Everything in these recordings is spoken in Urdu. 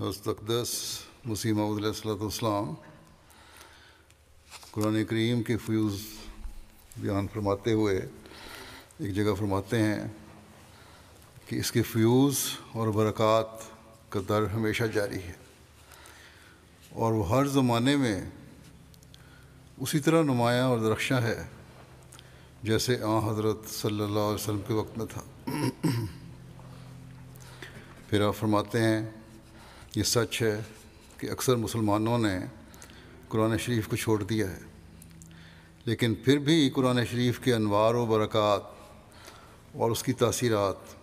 حضرت اقدس مسیح موعود علیہ الصلوۃ والسلام قرآن کریم کے فیوز بیان فرماتے ہوئے ایک جگہ فرماتے ہیں کہ اس کے فیوز اور برکات کا در ہمیشہ جاری ہے اور وہ ہر زمانے میں اسی طرح نمایاں اور درخشاں ہے جیسے حضرت صلی اللہ علیہ وسلم کے وقت میں تھا۔ پھر آپ فرماتے ہیں یہ سچ ہے کہ اکثر مسلمانوں نے قرآن شریف کو چھوڑ دیا ہے، لیکن پھر بھی قرآن شریف کے انوار و برکات اور اس کی تاثیرات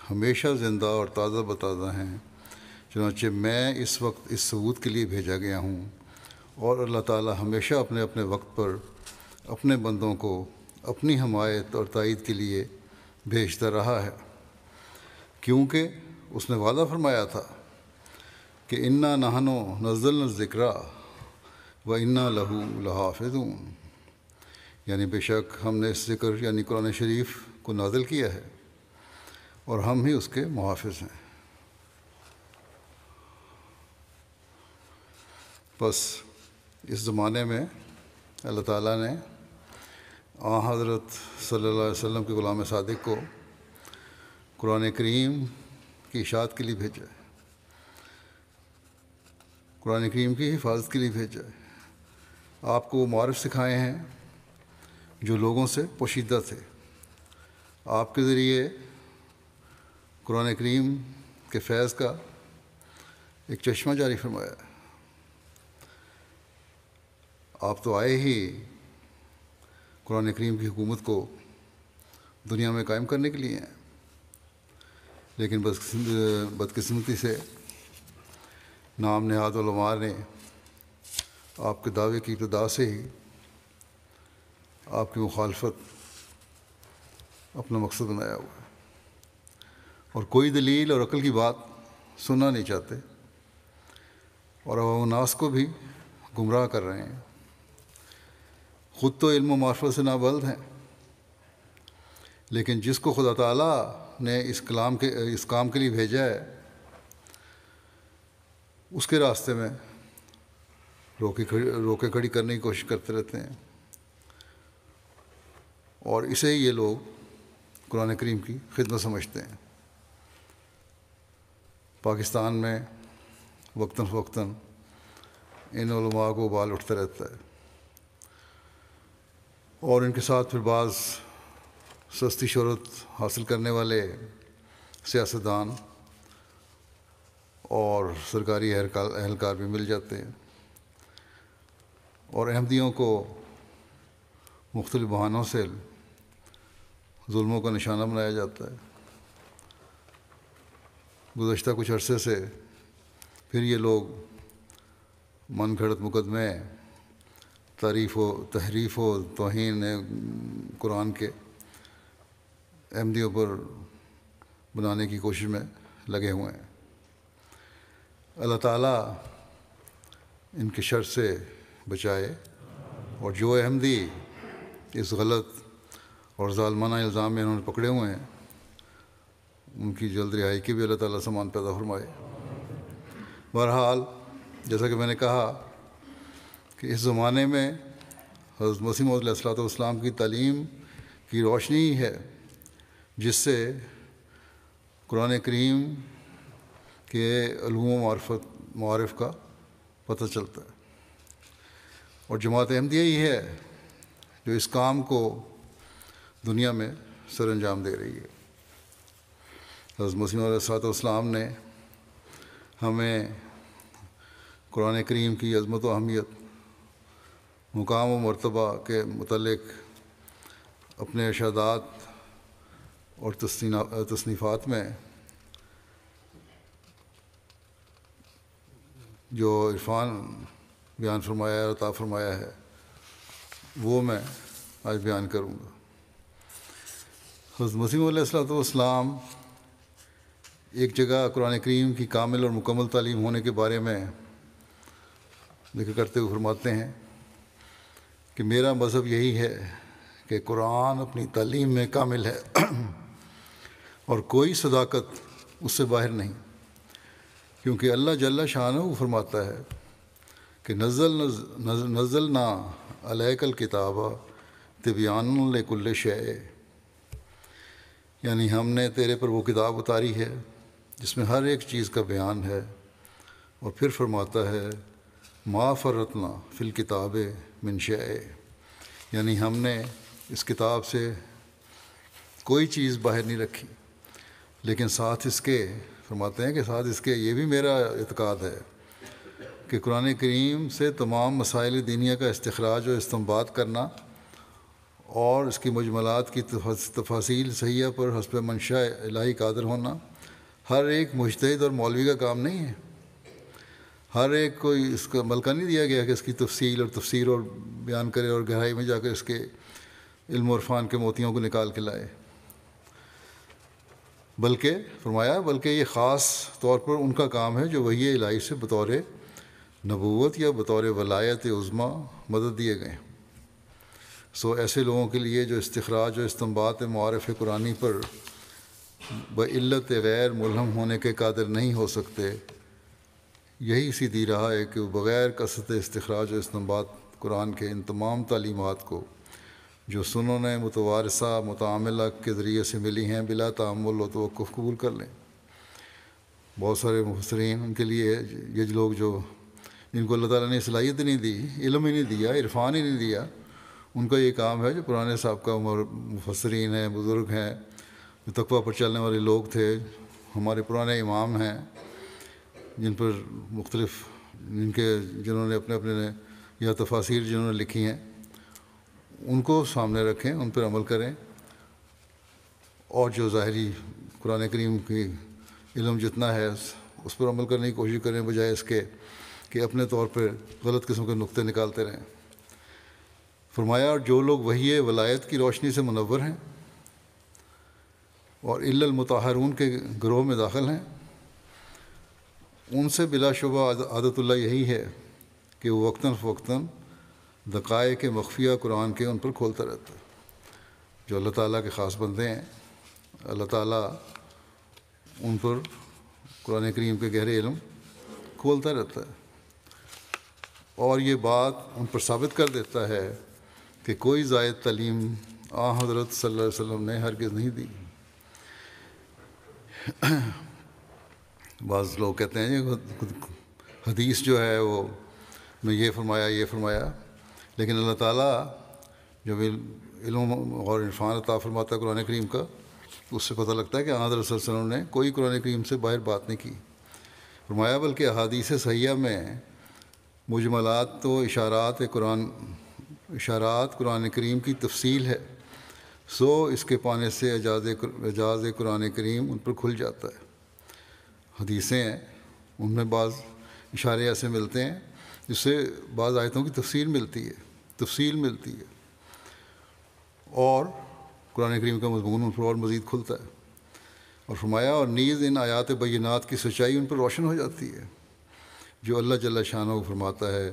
ہمیشہ زندہ اور تازہ بتازہ ہیں۔ چنانچہ میں اس وقت اس ثبوت کے لیے بھیجا گیا ہوں، اور اللہ تعالی ہمیشہ اپنے اپنے وقت پر اپنے بندوں کو اپنی حمایت اور تائید کے لیے بھیجتا رہا ہے، کیونکہ اس نے وعدہ فرمایا تھا کہ انا نحن نزلنا الذکر و انا لہ لحافظون، یعنی بے شک ہم نے اس ذکر یعنی قرآن شریف کو نازل کیا ہے اور ہم ہی اس کے محافظ ہیں۔ بس اس زمانے میں اللہ تعالیٰ نے حضرت صلی اللہ علیہ وسلم کے غلام صادق کو قرآن کریم کی اشاعت کے لیے بھیجا ہے، قرآن کریم کی حفاظت کے لیے بھیجا ہے۔ آپ کو وہ معارف سکھائے ہیں جو لوگوں سے پوشیدہ تھے، آپ کے ذریعے قرآن کریم کے فیض کا ایک چشمہ جاری فرمایا ہے۔ آپ تو آئے ہی قرآن کریم کی حکومت کو دنیا میں قائم کرنے کے لیے ہیں، لیکن بدقسمتی سے نام نہاد علماء نے آپ کے دعوے کی ابتدا سے ہی آپ کی مخالفت اپنا مقصد بنایا ہوا ہے، اور کوئی دلیل اور عقل کی بات سننا نہیں چاہتے، اور عوام الناس کو بھی گمراہ کر رہے ہیں۔ خود تو علم و معرفت سے نابلد ہیں، لیکن جس کو خدا تعالیٰ نے اس کام کے لیے بھیجا ہے اس کے راستے میں روکے کھڑی کرنے کی کوشش کرتے رہتے ہیں، اور اسے ہی یہ لوگ قرآن کریم کی خدمت سمجھتے ہیں۔ پاکستان میں وقتاً فوقتاً ان علماء کو بال اٹھتا رہتا ہے، اور ان کے ساتھ پھر بعض سستی شہرت حاصل کرنے والے سیاستدان اور سرکاری اہلکار بھی مل جاتے ہیں، اور احمدیوں کو مختلف بہانوں سے ظلموں کا نشانہ بنایا جاتا ہے۔ گزشتہ کچھ عرصے سے پھر یہ لوگ من گھڑت مقدمے تحریف و توہین قرآن کے احمدیوں پر بنانے کی کوشش میں لگے ہوئے ہیں۔ اللہ تعالیٰ ان کے شر سے بچائے، اور جو احمدی اس غلط اور ظالمانہ الزام میں انہوں نے پکڑے ہوئے ہیں ان کی جلد رہائی کی بھی اللہ تعالیٰ سامان پیدا فرمائے۔ بہرحال جیسا کہ میں نے کہا کہ اس زمانے میں حضرت مسیح موعود علیہ الصلوۃ والسلام کی تعلیم کی روشنی ہی ہے جس سے قرآن کریم کے علوم و معارف کا پتہ چلتا ہے، اور جماعت احمدیہ ہی ہے جو اس کام کو دنیا میں سر انجام دے رہی ہے۔ حضرت مسیح علیہ الصلوۃ والسلام نے ہمیں قرآن کریم کی عظمت و اہمیت، مقام و مرتبہ کے متعلق اپنے ارشادات اور تصنیفات میں جو عرفان بیان فرمایا ہے، عطا فرمایا ہے، وہ میں آج بیان کروں گا۔ حضرت مسیح علیہ الصلوۃ والسلام ایک جگہ قرآن کریم کی کامل اور مکمل تعلیم ہونے کے بارے میں ذکر کرتے ہوئے فرماتے ہیں کہ میرا مذہب یہی ہے کہ قرآن اپنی تعلیم میں کامل ہے اور کوئی صداقت اس سے باہر نہیں، کیونکہ اللہ جل شانہ فرماتا ہے کہ نزلنا علیک الکتاب تبیان لکل شیء، یعنی ہم نے تیرے پر وہ کتاب اتاری ہے جس میں ہر ایک چیز کا بیان ہے۔ اور پھر فرماتا ہے ما فرطنا فی الکتاب من شیء، یعنی ہم نے اس کتاب سے کوئی چیز باہر نہیں رکھی، لیکن ساتھ اس کے فرماتے ہیں کہ ساتھ اس کے یہ بھی میرا اعتقاد ہے کہ قرآن کریم سے تمام مسائل دینیہ کا استخراج و استنباط کرنا اور اس کی مجملات کی تفاصیل صحیحہ پر حسب منشاء الہی قادر ہونا ہر ایک مجتہد اور مولوی کا کام نہیں ہے۔ ہر ایک کو اس کا ملکہ نہیں دیا گیا کہ اس کی تفصیل اور تفسیر اور بیان کرے اور گہرائی میں جا کر اس کے علم و عرفان کے موتیوں کو نکال کے لائے، بلکہ فرمایا بلکہ یہ خاص طور پر ان کا کام ہے جو وحی الہی سے بطور نبوت یا بطور ولایت عظمیٰ مدد دیے گئے۔ سو ایسے لوگوں کے لیے جو استخراج و استنباط معارف قرآنی پر بعلت غیر ملہم ہونے کے قادر نہیں ہو سکتے، یہی سیدھی راہ ہے کہ وہ بغیر کثرت استخراج و استنباط قرآن کے ان تمام تعلیمات کو جو سنن متوارثہ متعاملہ کے ذریعے سے ملی ہیں بلا تأمل و توقف قبول کر لیں۔ بہت سارے مفسرین ان کے لیے یہ لوگ جو جن کو اللہ تعالیٰ نے صلاحیت نہیں دی، علم ہی نہیں دیا، عرفان ہی نہیں دیا، ان کا یہ کام ہے جو پرانے سابقہ عمر مفسرین ہیں، بزرگ ہیں، جو تقویٰ پر چلنے والے لوگ تھے، ہمارے پرانے امام ہیں جن پر مختلف جنہوں نے اپنے یا تفاسیر جنہوں نے لکھی ہیں، ان کو سامنے رکھیں، ان پر عمل کریں، اور جو ظاہری قرآن کریم کی علم جتنا ہے اس پر عمل کرنے کی کوشش کریں، بجائے اس کے کہ اپنے طور پر غلط قسم کے نقطے نکالتے رہیں۔ فرمایا اور جو لوگ وحی ولایت کی روشنی سے منور ہیں اور الا المطہرون کے گروہ میں داخل ہیں، ان سے بلا شبہ عادت اللہ یہی ہے کہ وہ وقتاً فوقتاً دقائق مخفیہ قرآن کے ان پر کھولتا رہتا ہے۔ جو اللہ تعالیٰ کے خاص بندے ہیں، اللہ تعالیٰ ان پر قرآن کریم کے گہرے علم کھولتا رہتا ہے، اور یہ بات ان پر ثابت کر دیتا ہے کہ کوئی زائد تعلیم حضرت صلی اللہ علیہ وسلم نے ہرگز نہیں دی۔ بعض لوگ کہتے ہیں حدیث جو ہے وہ میں یہ فرمایا، لیکن اللہ تعالیٰ جو علم اور عرفان عطا فرماتا ہے قرآن کریم کا، اس سے پتہ لگتا ہے کہ حضرت صلی اللہ علیہ وسلم نے کوئی قرآن کریم سے باہر بات نہیں کی۔ فرمایا بلکہ احادیث صحیحہ میں مجملات تو اشارات قرآن کریم کی تفصیل ہے، سو اس کے پانے سے اعجاز قرآن کریم ان پر کھل جاتا ہے۔ حدیثیں ہیں، ان میں بعض اشارے ایسے ملتے ہیں جس سے بعض آیتوں کی تفسیر ملتی ہے، اور قرآن کریم کا مضمون ان پر اور مزید کھلتا ہے۔ اور فرمایا اور نیز ان آیات بینات کی سچائی ان پر روشن ہو جاتی ہے، جو اللہ جل شانہ کو فرماتا ہے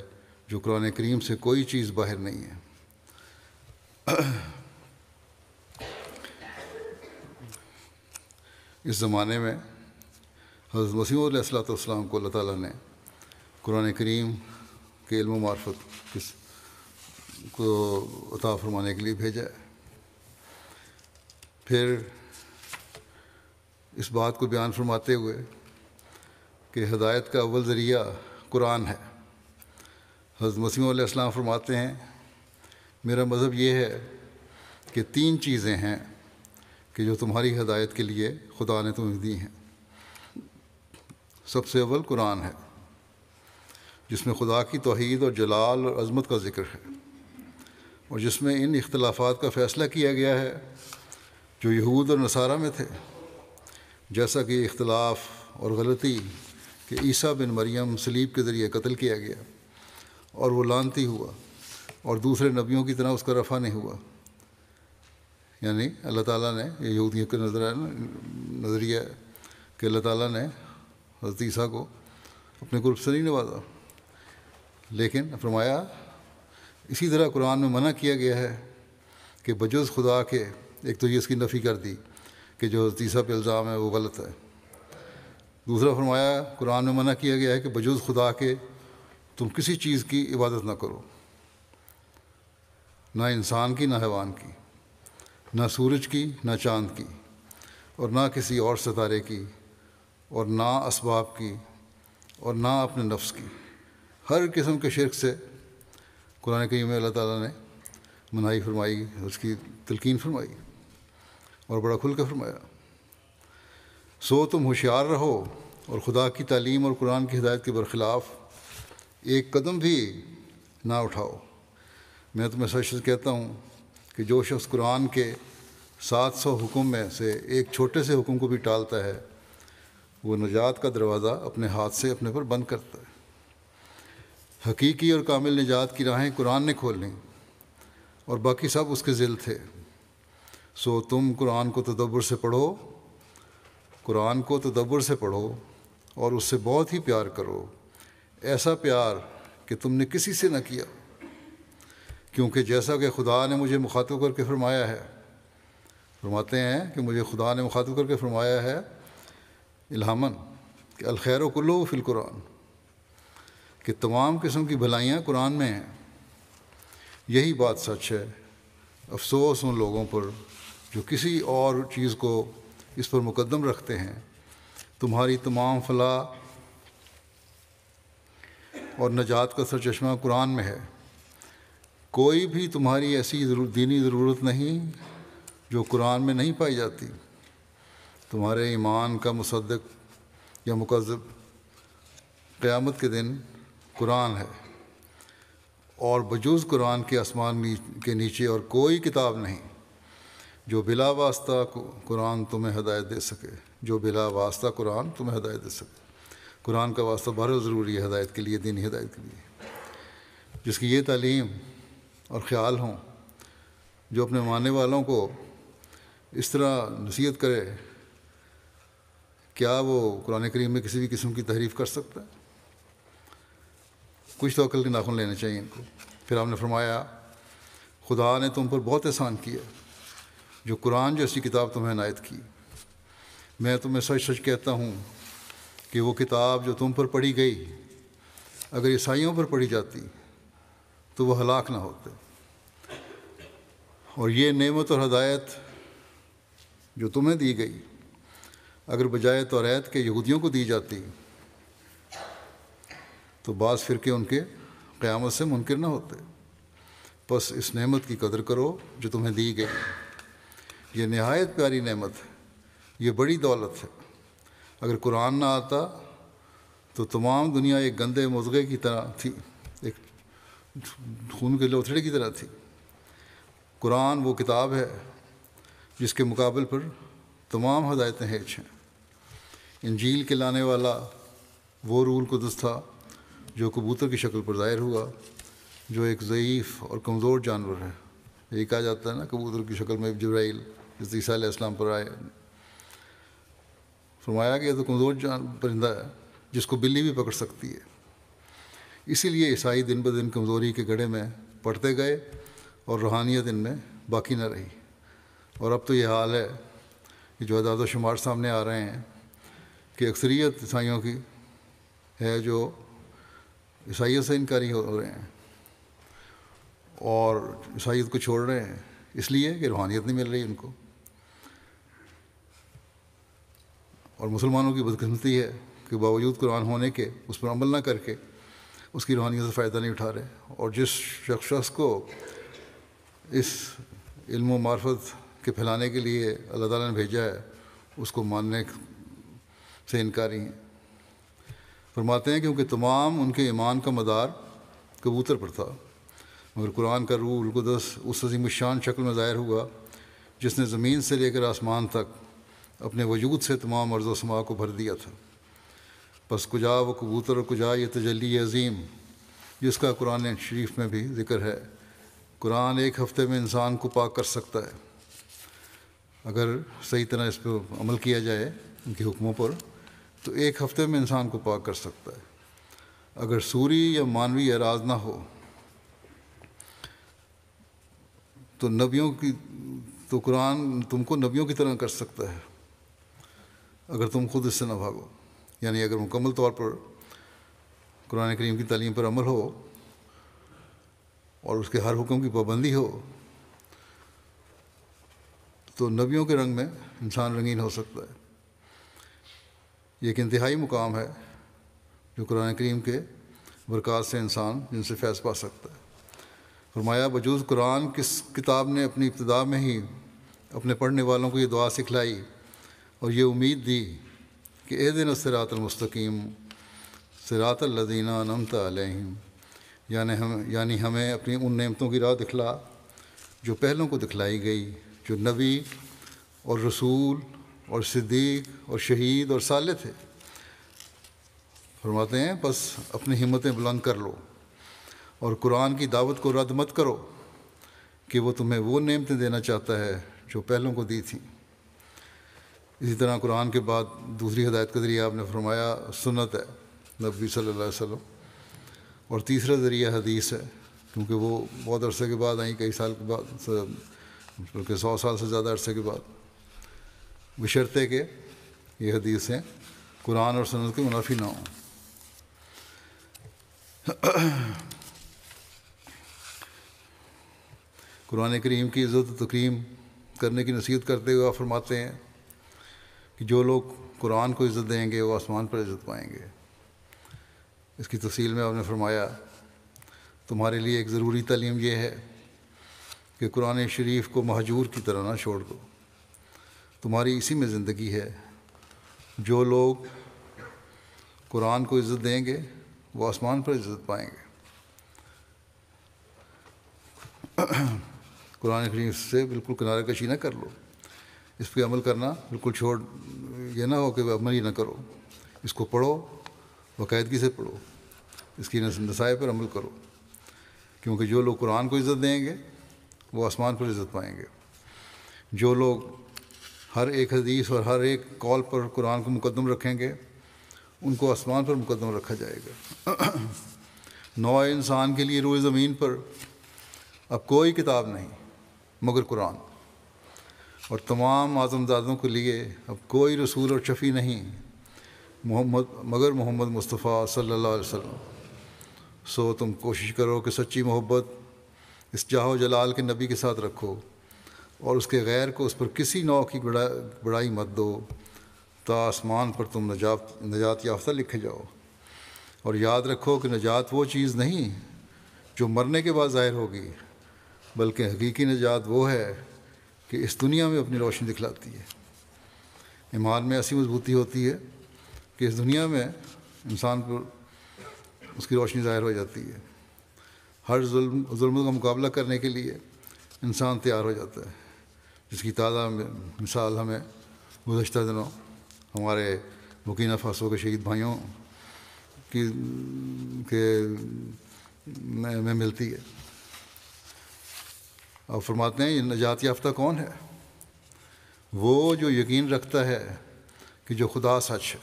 جو قرآن کریم سے کوئی چیز باہر نہیں ہے۔ اس زمانے میں حضرت مسیح علیہ الصلوۃ والسلام کو اللہ تعالیٰ نے قرآن کریم کے علم و معرفت کو عطا فرمانے کے لیے بھیجا ہے۔ پھر اس بات کو بیان فرماتے ہوئے کہ ہدایت کا اول ذریعہ قرآن ہے، حضرت مسیح علیہ السلام فرماتے ہیں میرا مذہب یہ ہے کہ 3 چیزیں ہیں کہ جو تمہاری ہدایت کے لیے خدا نے تمہیں دی ہیں۔ سب سے اول قرآن ہے، جس میں خدا کی توحید اور جلال اور عظمت کا ذکر ہے، اور جس میں ان اختلافات کا فیصلہ کیا گیا ہے جو یہود اور نصارہ میں تھے، جیسا کہ اختلاف اور غلطی کہ عیسیٰ بن مریم صلیب کے ذریعے قتل کیا گیا اور وہ لعنتی ہوا اور دوسرے نبیوں کی طرح اس کا رفع نہیں ہوا۔ یعنی اللہ تعالیٰ نے یہ یہودیوں کا نظریہ ہے کہ اللہ تعالیٰ نے حضرت عیسیٰ کو اپنے قرب سے نہیں نوازا، لیکن فرمایا اسی طرح قرآن میں منع کیا گیا ہے کہ بجز خدا کے ایک تو یہ اس کی نفی کر دی کہ جو حضرت عیسیٰ پہ الزام ہے وہ غلط ہے، دوسرا فرمایا قرآن میں منع کیا گیا ہے کہ بجز خدا کے تم کسی چیز کی عبادت نہ کرو، نہ انسان کی، نہ حیوان کی، نہ سورج کی، نہ چاند کی، اور نہ کسی اور ستارے کی، اور نہ اسباب کی، اور نہ اپنے نفس کی۔ ہر قسم کے شرک سے قرآن کریم میں اللہ تعالیٰ نے مناہی فرمائی، اس کی تلقین فرمائی اور بڑا کھل کے فرمایا۔ سو تم ہوشیار رہو اور خدا کی تعلیم اور قرآن کی ہدایت کے برخلاف ایک قدم بھی نہ اٹھاؤ۔ میں تمہیں سچ سچ کہتا ہوں کہ جو شخص قرآن کے 700 حکم میں سے ایک چھوٹے سے حکم کو بھی ٹالتا ہے، وہ نجات کا دروازہ اپنے ہاتھ سے اپنے پر بند کرتا ہے۔ حقیقی اور کامل نجات کی راہیں قرآن نے کھول لیں اور باقی سب اس کے ذل تھے۔ سو تم قرآن کو تدبر سے پڑھو، قرآن کو تدبر سے پڑھو اور اس سے بہت ہی پیار کرو، ایسا پیار کہ تم نے کسی سے نہ کیا، کیونکہ جیسا کہ خدا نے مجھے مخاطب کر کے فرمایا ہے، فرماتے ہیں کہ مجھے خدا نے مخاطب کر کے فرمایا ہے الہاماً کہ الخیر کلہ فی القرآن، کہ تمام قسم کی بھلائیاں قرآن میں ہیں۔ یہی بات سچ ہے، افسوس ان لوگوں پر جو کسی اور چیز کو اس پر مقدم رکھتے ہیں۔ تمہاری تمام فلاح اور نجات کا سرچشمہ قرآن میں ہے۔ کوئی بھی تمہاری ایسی دینی ضرورت نہیں جو قرآن میں نہیں پائی جاتی۔ تمہارے ایمان کا مصدق یا مکذب قیامت کے دن قرآن ہے، اور بجوز قرآن کے آسمان کے نیچے اور کوئی کتاب نہیں جو بلا واسطہ قرآن تمہیں ہدایت دے سکے، جو بلا واسطہ قرآن تمہیں ہدایت دے سکے۔ قرآن کا واسطہ بہرحال ضروری ہے ہدایت کے لیے، دینی ہدایت کے لیے، جس کی یہ تعلیم اور خیال ہوں، جو اپنے ماننے والوں کو اس طرح نصیحت کرے، کیا وہ قرآن کریم میں کسی بھی قسم کی تحریف کر سکتا ہے؟ کچھ تو عقل کے ناخن لینے چاہیے ان کو۔ پھر آپ نے فرمایا خدا نے تم پر بہت احسان کیا جو قرآن جیسی کتاب تمہیں عنایت کی۔ میں تمہیں سچ سچ کہتا ہوں کہ وہ کتاب جو تم پر پڑھی گئی اگر عیسائیوں پر پڑھی جاتی تو وہ ہلاک نہ ہوتے، اور یہ نعمت اور ہدایت جو تمہیں دی گئی اگر بجائے توریت کے یہودیوں کو دی جاتی تو بعض فرقے ان کے قیامت سے منکر نہ ہوتے۔ بس اس نعمت کی قدر کرو جو تمہیں دی گئی، یہ نہایت پیاری نعمت ہے، یہ بڑی دولت ہے۔ اگر قرآن نہ آتا تو تمام دنیا ایک گندے مضغے کی طرح تھی، ایک خون کے لوتھڑے کی طرح تھی۔ قرآن وہ کتاب ہے جس کے مقابل پر تمام ہدایتیں ہیچ ہیں۔ انجیل کے لانے والا وہ روح القدس تھا جو کبوتر کی شکل پر ظاہر ہوا، جو ایک ضعیف اور کمزور جانور ہے۔ یہی کہا جاتا ہے نا، کبوتر کی شکل میں جبرائیل جس عیسیٰ علیہ السلام پر آئے، فرمایا کہ یہ تو کمزور پرندہ ہے جس کو بلی بھی پکڑ سکتی ہے۔ اسی لیے عیسائی دن بدن کمزوری کے گڑھے میں پڑتے گئے اور روحانیت ان میں باقی نہ رہی۔ اور اب تو یہ حال ہے کہ جو اعداد و شمار سامنے آ رہے ہیں کہ اکثریت عیسائیوں کی ہے جو عیسائیت سے انکاری ہو رہے ہیں اور عیسائیت کو چھوڑ رہے ہیں، اس لیے کہ روحانیت نہیں مل رہی ان کو۔ اور مسلمانوں کی بدقسمتی ہے کہ باوجود قرآن ہونے کے اس پر عمل نہ کر کے اس کی روحانیت سے فائدہ نہیں اٹھا رہے، اور جس شخص کو اس علم و معرفت کے پھیلانے کے لیے اللہ تعالیٰ نے بھیجا ہے اس کو ماننے سے انکاری ہیں۔ فرماتے ہیں کیونکہ تمام ان کے ایمان کا مدار کبوتر پر تھا، مگر قرآن کا روح القدس اس عظیم الشان شکل میں ظاہر ہوا جس نے زمین سے لے کر آسمان تک اپنے وجود سے تمام ارض و سما کو بھر دیا تھا۔ بس کجا وہ کبوتر اور کجا یہ تجلی عظیم جس کا قرآن شریف میں بھی ذکر ہے۔ قرآن ایک ہفتے میں انسان کو پاک کر سکتا ہے اگر صحیح طرح اس پہ عمل کیا جائے ان کے حکموں پر، تو ایک ہفتے میں انسان کو پاک کر سکتا ہے۔ اگر سوری یا مانوی اعراض نہ ہو تو قرآن تم کو نبیوں کی طرح کر سکتا ہے اگر تم خود اس سے نہ بھاگو۔ یعنی اگر مکمل طور پر قرآن کریم کی تعلیم پر عمل ہو اور اس کے ہر حکم کی پابندی ہو تو نبیوں کے رنگ میں انسان رنگین ہو سکتا ہے۔ یہ ایک انتہائی مقام ہے جو قرآن کریم کے برکات سے انسان جن سے فیض پا سکتا ہے۔ فرمایا بجوز قرآن کس کتاب نے اپنی ابتدا میں ہی اپنے پڑھنے والوں کو یہ دعا سکھلائی اور یہ امید دی کہ اہدنا الصراط المستقیم صراط الذین انعمت علیہم، یعنی ہمیں اپنی ان نعمتوں کی راہ دکھلا جو پہلوں کو دکھلائی گئی، جو نبی اور رسول اور صدیق اور شہید اور صالح تھے۔ فرماتے ہیں بس اپنی ہمتیں بلند کر لو اور قرآن کی دعوت کو رد مت کرو کہ وہ تمہیں وہ نعمتیں دینا چاہتا ہے جو پہلوں کو دی تھیں۔ اسی طرح قرآن کے بعد دوسری ہدایت کا ذریعہ آپ نے فرمایا سنت ہے نبی صلی اللہ علیہ وسلم، اور تیسرا ذریعہ حدیث ہے، کیونکہ وہ بہت عرصے کے بعد آئیں، کئی سال کے بعد، بلکہ 100 سال سے زیادہ عرصے کے بعد، بشرطے کہ یہ حدیثیں قرآن اور سنت کے منافی نہ ہوں۔ قرآن کریم کی عزت و تکریم کرنے کی نصیحت کرتے ہوئے آپ فرماتے ہیں کہ جو لوگ قرآن کو عزت دیں گے وہ آسمان پر عزت پائیں گے۔ اس کی تفصیل میں آپ نے فرمایا تمہارے لیے ایک ضروری تعلیم یہ ہے کہ قرآن شریف کو مہجور کی طرح نہ چھوڑ دو، تمہاری اسی میں زندگی ہے۔ جو لوگ قرآن کو عزت دیں گے وہ آسمان پر عزت پائیں گے۔ قرآن کریم سے بالکل کنارہ کشی نہ کر لو، اس پہ عمل کرنا بالکل چھوڑ، یہ نہ ہو کہ عمل ہی نہ کرو، اس کو پڑھو، باقاعدگی سے پڑھو، اس کی نصائح پر عمل کرو، کیونکہ جو لوگ قرآن کو عزت دیں گے وہ آسمان پر عزت پائیں گے۔ جو لوگ ہر ایک حدیث اور ہر ایک قول پر قرآن کو مقدم رکھیں گے ان کو آسمان پر مقدم رکھا جائے گا۔ نوع انسان کے لیے روئے زمین پر اب کوئی کتاب نہیں مگر قرآن، اور تمام آدمزادوں کے لیے اب کوئی رسول اور شفیع نہیں مگر محمد مصطفیٰ صلی اللہ علیہ وسلم۔ سو تم کوشش کرو کہ سچی محبت اس جاہ و جلال کے نبی کے ساتھ رکھو اور اس کے غیر کو اس پر کسی نوع کی بڑائی مت دو، تا آسمان پر تم نجات یافتہ لکھے جاؤ۔ اور یاد رکھو کہ نجات وہ چیز نہیں جو مرنے کے بعد ظاہر ہوگی، بلکہ حقیقی نجات وہ ہے کہ اس دنیا میں اپنی روشنی دکھلاتی ہے۔ ایمان میں ایسی مضبوطی ہوتی ہے کہ اس دنیا میں انسان پر اس کی روشنی ظاہر ہو جاتی ہے۔ ہر ظلم کا مقابلہ کرنے کے لیے انسان تیار ہو جاتا ہے، جس کی تازہ مثال ہمیں گزشتہ دنوں ہمارے بورکینا فاسو کے شہید بھائیوں میں ملتی ہے۔ آپ فرماتے ہیں یہ نجات یافتہ کون ہے؟ وہ جو یقین رکھتا ہے کہ جو خدا سچ ہے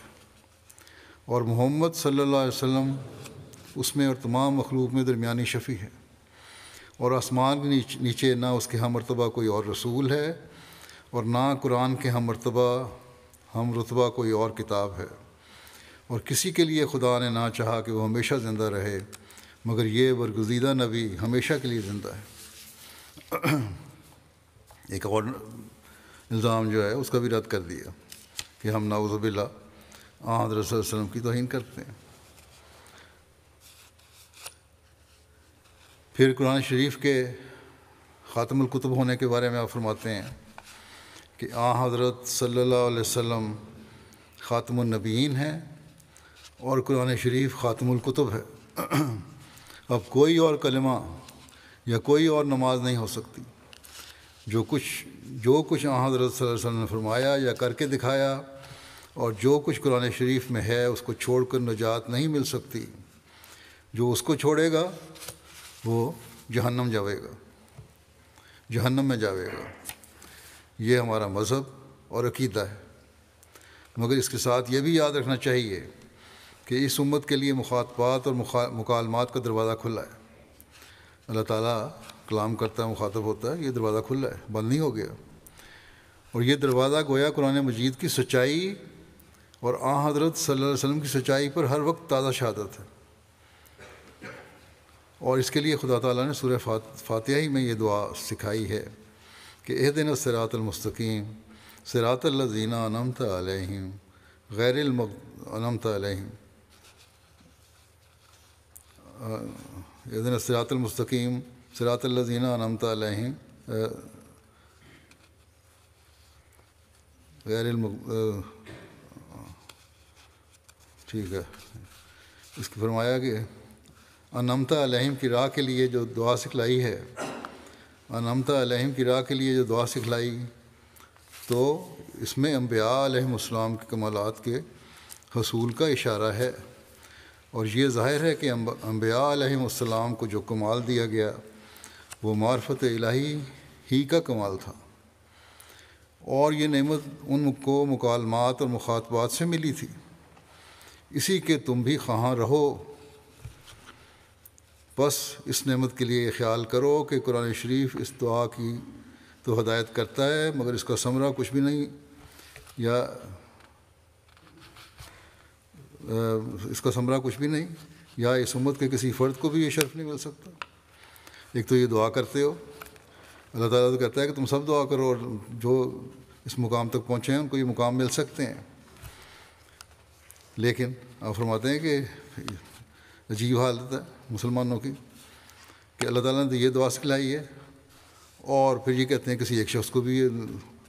اور محمد صلی اللہ علیہ وسلم اس میں اور تمام مخلوق میں درمیانی شفیع ہے، اور آسمان کے نیچے نہ اس کے ہم مرتبہ کوئی اور رسول ہے اور نہ قرآن کے ہم مرتبہ ہم رتبہ کوئی اور کتاب ہے، اور کسی کے لیے خدا نے نہ چاہا کہ وہ ہمیشہ زندہ رہے مگر یہ برگزیدہ نبی ہمیشہ کے لیے زندہ ہے۔ ایک اور الزام جو ہے اس کا بھی رد کر دیا کہ ہم نعوذ باللہ حضرت صلی اللہ علیہ وسلم کی توہین کرتے ہیں۔ پھر قرآن شریف کے خاتم الکتب ہونے کے بارے میں آپ فرماتے ہیں کہ حضرت صلی اللہ علیہ وسلم خاتم النبیین ہیں اور قرآن شریف خاتم الکتب ہے۔ اب کوئی اور کلمہ یا کوئی اور نماز نہیں ہو سکتی۔ جو کچھ حضرت صلی اللہ علیہ وسلم نے فرمایا یا کر کے دکھایا اور جو کچھ قرآن شریف میں ہے اس کو چھوڑ کر نجات نہیں مل سکتی۔ جو اس کو چھوڑے گا وہ جہنم میں جاوے گا۔ یہ ہمارا مذہب اور عقیدہ ہے، مگر اس کے ساتھ یہ بھی یاد رکھنا چاہیے کہ اس امت کے لیے مخاطبات اور مکالمات کا دروازہ کھلا ہے۔ اللہ تعالیٰ کلام کرتا ہے، مخاطب ہوتا ہے، یہ دروازہ کھلا ہے، بند نہیں ہو گیا۔ اور یہ دروازہ گویا قرآن مجید کی سچائی اور آن حضرت صلی اللہ علیہ وسلم کی سچائی پر ہر وقت تازہ شہادت ہے۔ اور اس کے لیے خدا تعالیٰ نے سورہ فاتحہ ہی میں یہ دعا سکھائی ہے کہ اہدنا الصراط المستقیم صراط الذین انعمت علیہم غیر انعمت علیہم اہدنا الصراط المستقیم صراط الذین انعمت علیہم ٹھیک ہے، اس کو فرمایا کہ انعمت علیہم کی راہ کے لیے جو دعا سکھلائی ہے، انعمت علیہم کی راہ کے لیے جو دعا سکھلائی، تو اس میں انبیاء علیہم السلام کے کمالات کے حصول کا اشارہ ہے، اور یہ ظاہر ہے کہ انبیاء علیہم السلام کو جو کمال دیا گیا وہ معرفت الہی ہی کا کمال تھا، اور یہ نعمت ان کو مکالمات اور مخاطبات سے ملی تھی، اسی کے تم بھی خواہاں رہو۔ بس اس نعمت کے لیے خیال کرو کہ قرآن شریف اس دعا کی تو ہدایت کرتا ہے، مگر اس کا ثمرہ کچھ بھی نہیں، یا اس کا ثمرہ کچھ بھی نہیں، یا اس امت کے کسی فرد کو بھی یہ شرف نہیں مل سکتا۔ ایک تو یہ دعا کرتے ہو، اللہ تعالیٰ تو کہتا ہے کہ تم سب دعا کرو، اور جو اس مقام تک پہنچے ہیں ان کو یہ مقام مل سکتے ہیں، لیکن آپ فرماتے ہیں کہ عجیب حالت ہے مسلمانوں کی کہ اللہ تعالیٰ نے یہ دعا سکھلائی ہے، اور پھر یہ کہتے ہیں کسی ایک شخص کو بھی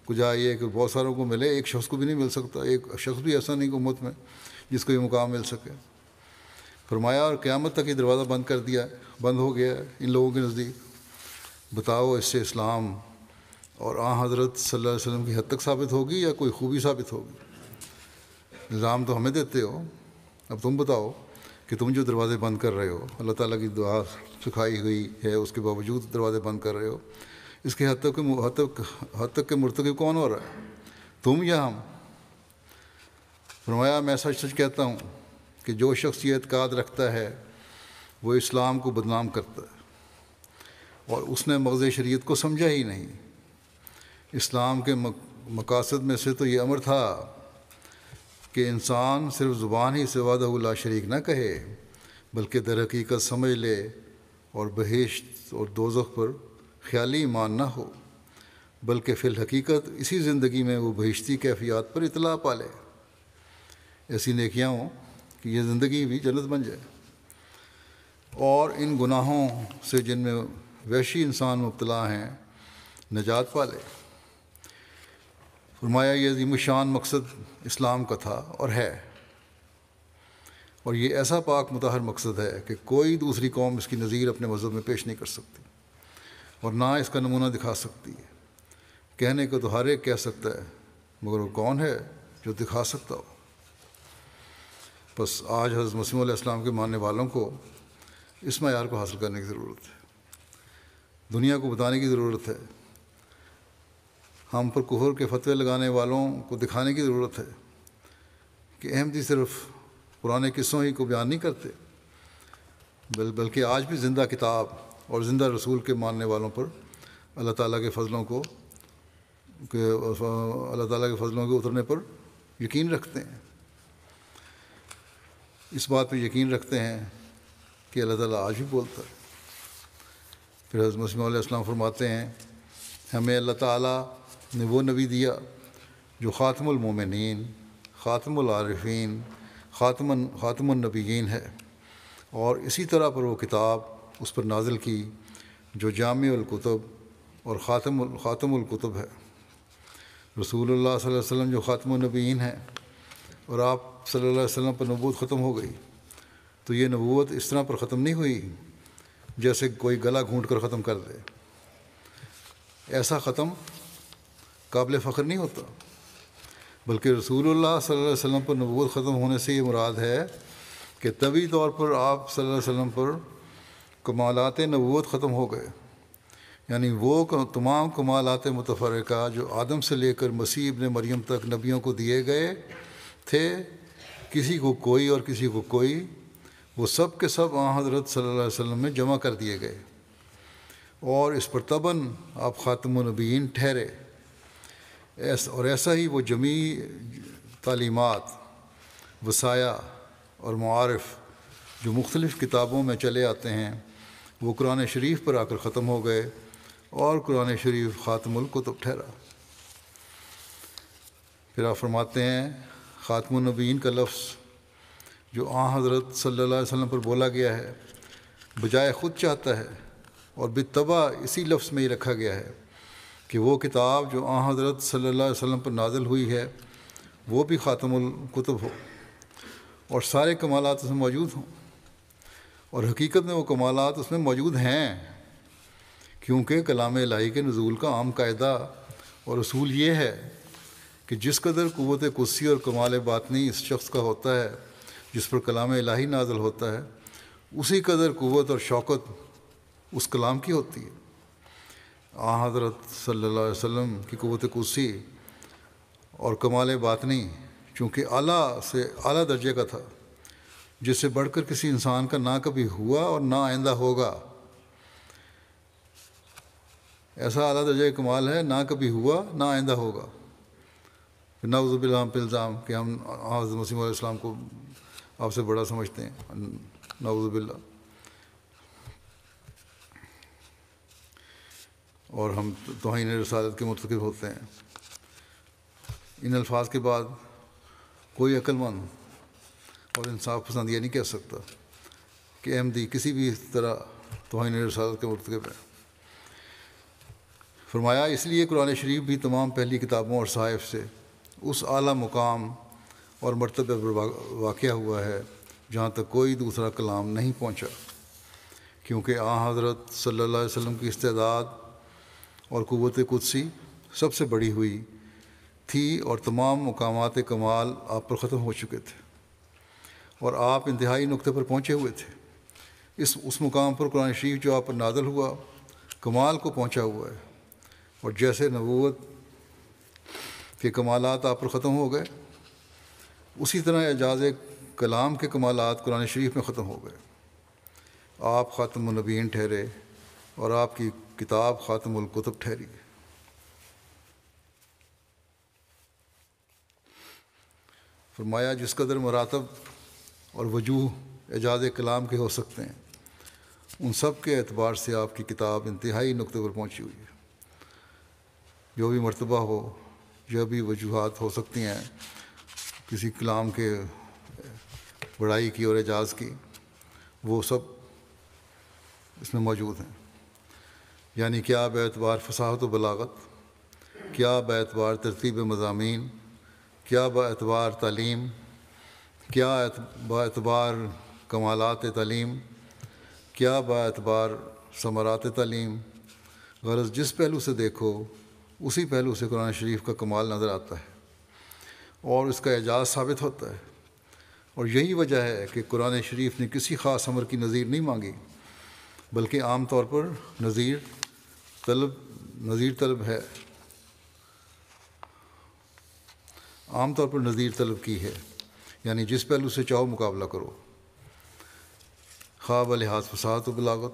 کجا یہ کہ بہت ساروں کو ملے، ایک شخص کو بھی نہیں مل سکتا، ایک شخص بھی ایسا نہیں کہ امت میں جس کو یہ مقام مل سکے۔ فرمایا اور قیامت تک یہ دروازہ بند کر دیا ہے، بند ہو گیا ہے ان لوگوں کے نزدیک۔ بتاؤ اس سے اسلام اور آن حضرت صلی اللہ علیہ وسلم کی حد تک ثابت ہوگی یا کوئی خوبی ثابت ہوگی؟ نظام تو ہمیں دیتے ہو، اب تم بتاؤ کہ تم جو دروازے بند کر رہے ہو، اللہ تعالیٰ کی دعا سکھائی ہوئی ہے اس کے باوجود دروازے بند کر رہے ہو، اس کے حد تک کہ مرتکب کون ہو رہا ہے، تم یا ہم؟ فرمایا میں سچ سچ کہتا ہوں کہ جو شخص یہ اعتقاد رکھتا ہے وہ اسلام کو بدنام کرتا ہے، اور اس نے مغز شریعت کو سمجھا ہی نہیں۔ اسلام کے مقاصد میں سے تو یہ امر تھا کہ انسان صرف زبان ہی سے وحدہ لا شریک نہ کہے، بلکہ در حقیقت سمجھ لے، اور بہشت اور دوزخ پر خیالی ایمان نہ ہو، بلکہ فی الحقیقت اسی زندگی میں وہ بہشتی کیفیات پر اطلاع پا لے، ایسی نیکیاں ہوں کہ یہ زندگی بھی جنت بن جائے، اور ان گناہوں سے جن میں وحشی انسان مبتلا ہیں نجات پا لے۔ فرمایا یہ عظیم الشان مقصد اسلام کا تھا اور ہے، اور یہ ایسا پاک مطہر مقصد ہے کہ کوئی دوسری قوم اس کی نظیر اپنے مذہب میں پیش نہیں کر سکتی، اور نہ اس کا نمونہ دکھا سکتی ہے۔ کہنے کو تو ہر ایک کہہ سکتا ہے، مگر وہ کون ہے جو دکھا سکتا ہو؟ بس آج حضرت مسیح علیہ السلام کے ماننے والوں کو اس معیار کو حاصل کرنے کی ضرورت ہے، دنیا کو بتانے کی ضرورت ہے، ہم پر کفر کے فتوے لگانے والوں کو دکھانے کی ضرورت ہے کہ احمدی صرف پرانے قصوں ہی کو بیان نہیں کرتے، بلکہ آج بھی زندہ کتاب اور زندہ رسول کے ماننے والوں پر اللہ تعالیٰ کے فضلوں کے اترنے پر یقین رکھتے ہیں، اس بات پہ یقین رکھتے ہیں کہ اللہ تعالیٰ آج بھی بولتا ہے۔ پھر حضرت مسیح علیہ السلام فرماتے ہیں ہمیں اللہ تعالیٰ نے وہ نبی دیا جو خاتم المومنین، خاتم العارفین، خاتم النبیین ہے، اور اسی طرح پر وہ کتاب اس پر نازل کی جو جامع الکتب اور خاتم الکتب ہے۔ رسول اللہ صلی اللہ علیہ وسلم جو خاتم النبیین ہیں، اور آپ صلی اللہ علیہ وسلم پر نبوت ختم ہو گئی، تو یہ نبوت اس طرح پر ختم نہیں ہوئی جیسے کوئی گلا گھونٹ کر ختم کر دے، ایسا ختم قابل فخر نہیں ہوتا، بلکہ رسول اللہ صلی اللہ علیہ وسلم پر نبوت ختم ہونے سے یہ مراد ہے کہ طبعی طور پر آپ صلی اللہ علیہ وسلم پر کمالات نبوت ختم ہو گئے، یعنی وہ تمام کمالات متفرقہ جو آدم سے لے کر مسیح ابن مریم تک نبیوں کو دیے گئے تھے، کسی کو کوئی اور کسی کو کوئی، وہ سب کے سب آن حضرت صلی اللہ علیہ وسلم میں جمع کر دیے گئے، اور اس پر تباً آپ خاتم النبیین ٹھہرے، اور ایسا ہی وہ جمیع تعلیمات وصایا اور معارف جو مختلف کتابوں میں چلے آتے ہیں وہ قرآن شریف پر آ کر ختم ہو گئے اور قرآن شریف خاتم الکتب ٹھہرا۔ پھر آپ فرماتے ہیں خاتم النبیین کا لفظ جو حضرت صلی اللہ علیہ وسلم پر بولا گیا ہے بجائے خود چاہتا ہے اور بالطبع اسی لفظ میں ہی رکھا گیا ہے کہ وہ کتاب جو حضرت صلی اللہ علیہ وسلم پر نازل ہوئی ہے وہ بھی خاتم الکتب ہو اور سارے کمالات اس میں موجود ہوں، اور حقیقت میں وہ کمالات اس میں موجود ہیں، کیونکہ کلام الہی کے نزول کا عام قاعدہ اور اصول یہ ہے کہ جس قدر قوت قدسی اور کمال باطنی اس شخص کا ہوتا ہے جس پر کلام الہی نازل ہوتا ہے، اسی قدر قوت اور شوکت اس کلام کی ہوتی ہے۔ حضرت صلی اللہ علیہ وسلم کی قوت قدسی اور کمال باطنی چونکہ اعلیٰ سے اعلیٰ درجے کا تھا، جس سے بڑھ کر کسی انسان کا نہ کبھی ہوا اور نہ آئندہ ہوگا، ایسا اعلیٰ درجے کا کمال ہے نہ کبھی ہوا نہ آئندہ ہوگا۔ نعوذ باللہ پہ الزام کہ ہم حضرت مسیح علیہ السلام کو آپ سے بڑا سمجھتے ہیں، نعوذ باللہ، اور ہم توہین رسالت کے مرتکب ہوتے ہیں۔ ان الفاظ کے بعد کوئی عقل مند اور انصاف پسند یہ نہیں کہہ سکتا کہ احمدی کسی بھی طرح توہین رسالت کے مرتکب ہے۔ فرمایا اس لیے قرآن شریف بھی تمام پہلی کتابوں اور صحائف سے اس اعلیٰ مقام اور مرتبہ پر واقع ہوا ہے جہاں تک کوئی دوسرا کلام نہیں پہنچا، کیونکہ حضرت صلی اللہ علیہ وسلم کی استعداد اور قوت قدسی سب سے بڑی ہوئی تھی اور تمام مقامات کمال آپ پر ختم ہو چکے تھے اور آپ انتہائی نقطے پر پہنچے ہوئے تھے۔ اس مقام پر قرآن شریف جو آپ پر نازل ہوا کمال کو پہنچا ہوا ہے، اور جیسے نبوت کے کمالات آپ پر ختم ہو گئے اسی طرح اعجاز کلام کے کمالات قرآن شریف میں ختم ہو گئے۔ آپ خاتم النبیین ٹھہرے اور آپ کی کتاب خاتم الکتب ٹھہری۔ فرمایا جس قدر مراتب اور وجوہ اعجاز کلام کے ہو سکتے ہیں ان سب کے اعتبار سے آپ کی کتاب انتہائی نقطے پر پہنچی ہوئی ہے۔ جو بھی مرتبہ ہو، جو بھی وجوہات ہو سکتی ہیں کسی کلام کے بڑائی کی اور اعجاز کی، وہ سب اس میں موجود ہیں، یعنی کیا باعتبار فصاحت و بلاغت، کیا باعتبار ترتیب مضامین، کیا باعتبار تعلیم، کیا باعتبار کمالات تعلیم، کیا باعتبار ثمرات تعلیم۔ غرض جس پہلو سے دیکھو اسی پہلو سے قرآن شریف کا کمال نظر آتا ہے اور اس کا اعجاز ثابت ہوتا ہے، اور یہی وجہ ہے کہ قرآن شریف نے کسی خاص امر کی نظیر نہیں مانگی، بلکہ عام طور پر نظیر طلب ہے، عام طور پر نظیر طلب کی ہے، یعنی جس پہلو سے چاہو مقابلہ کرو، خواہ بلحاظ فصاحت و بلاغت،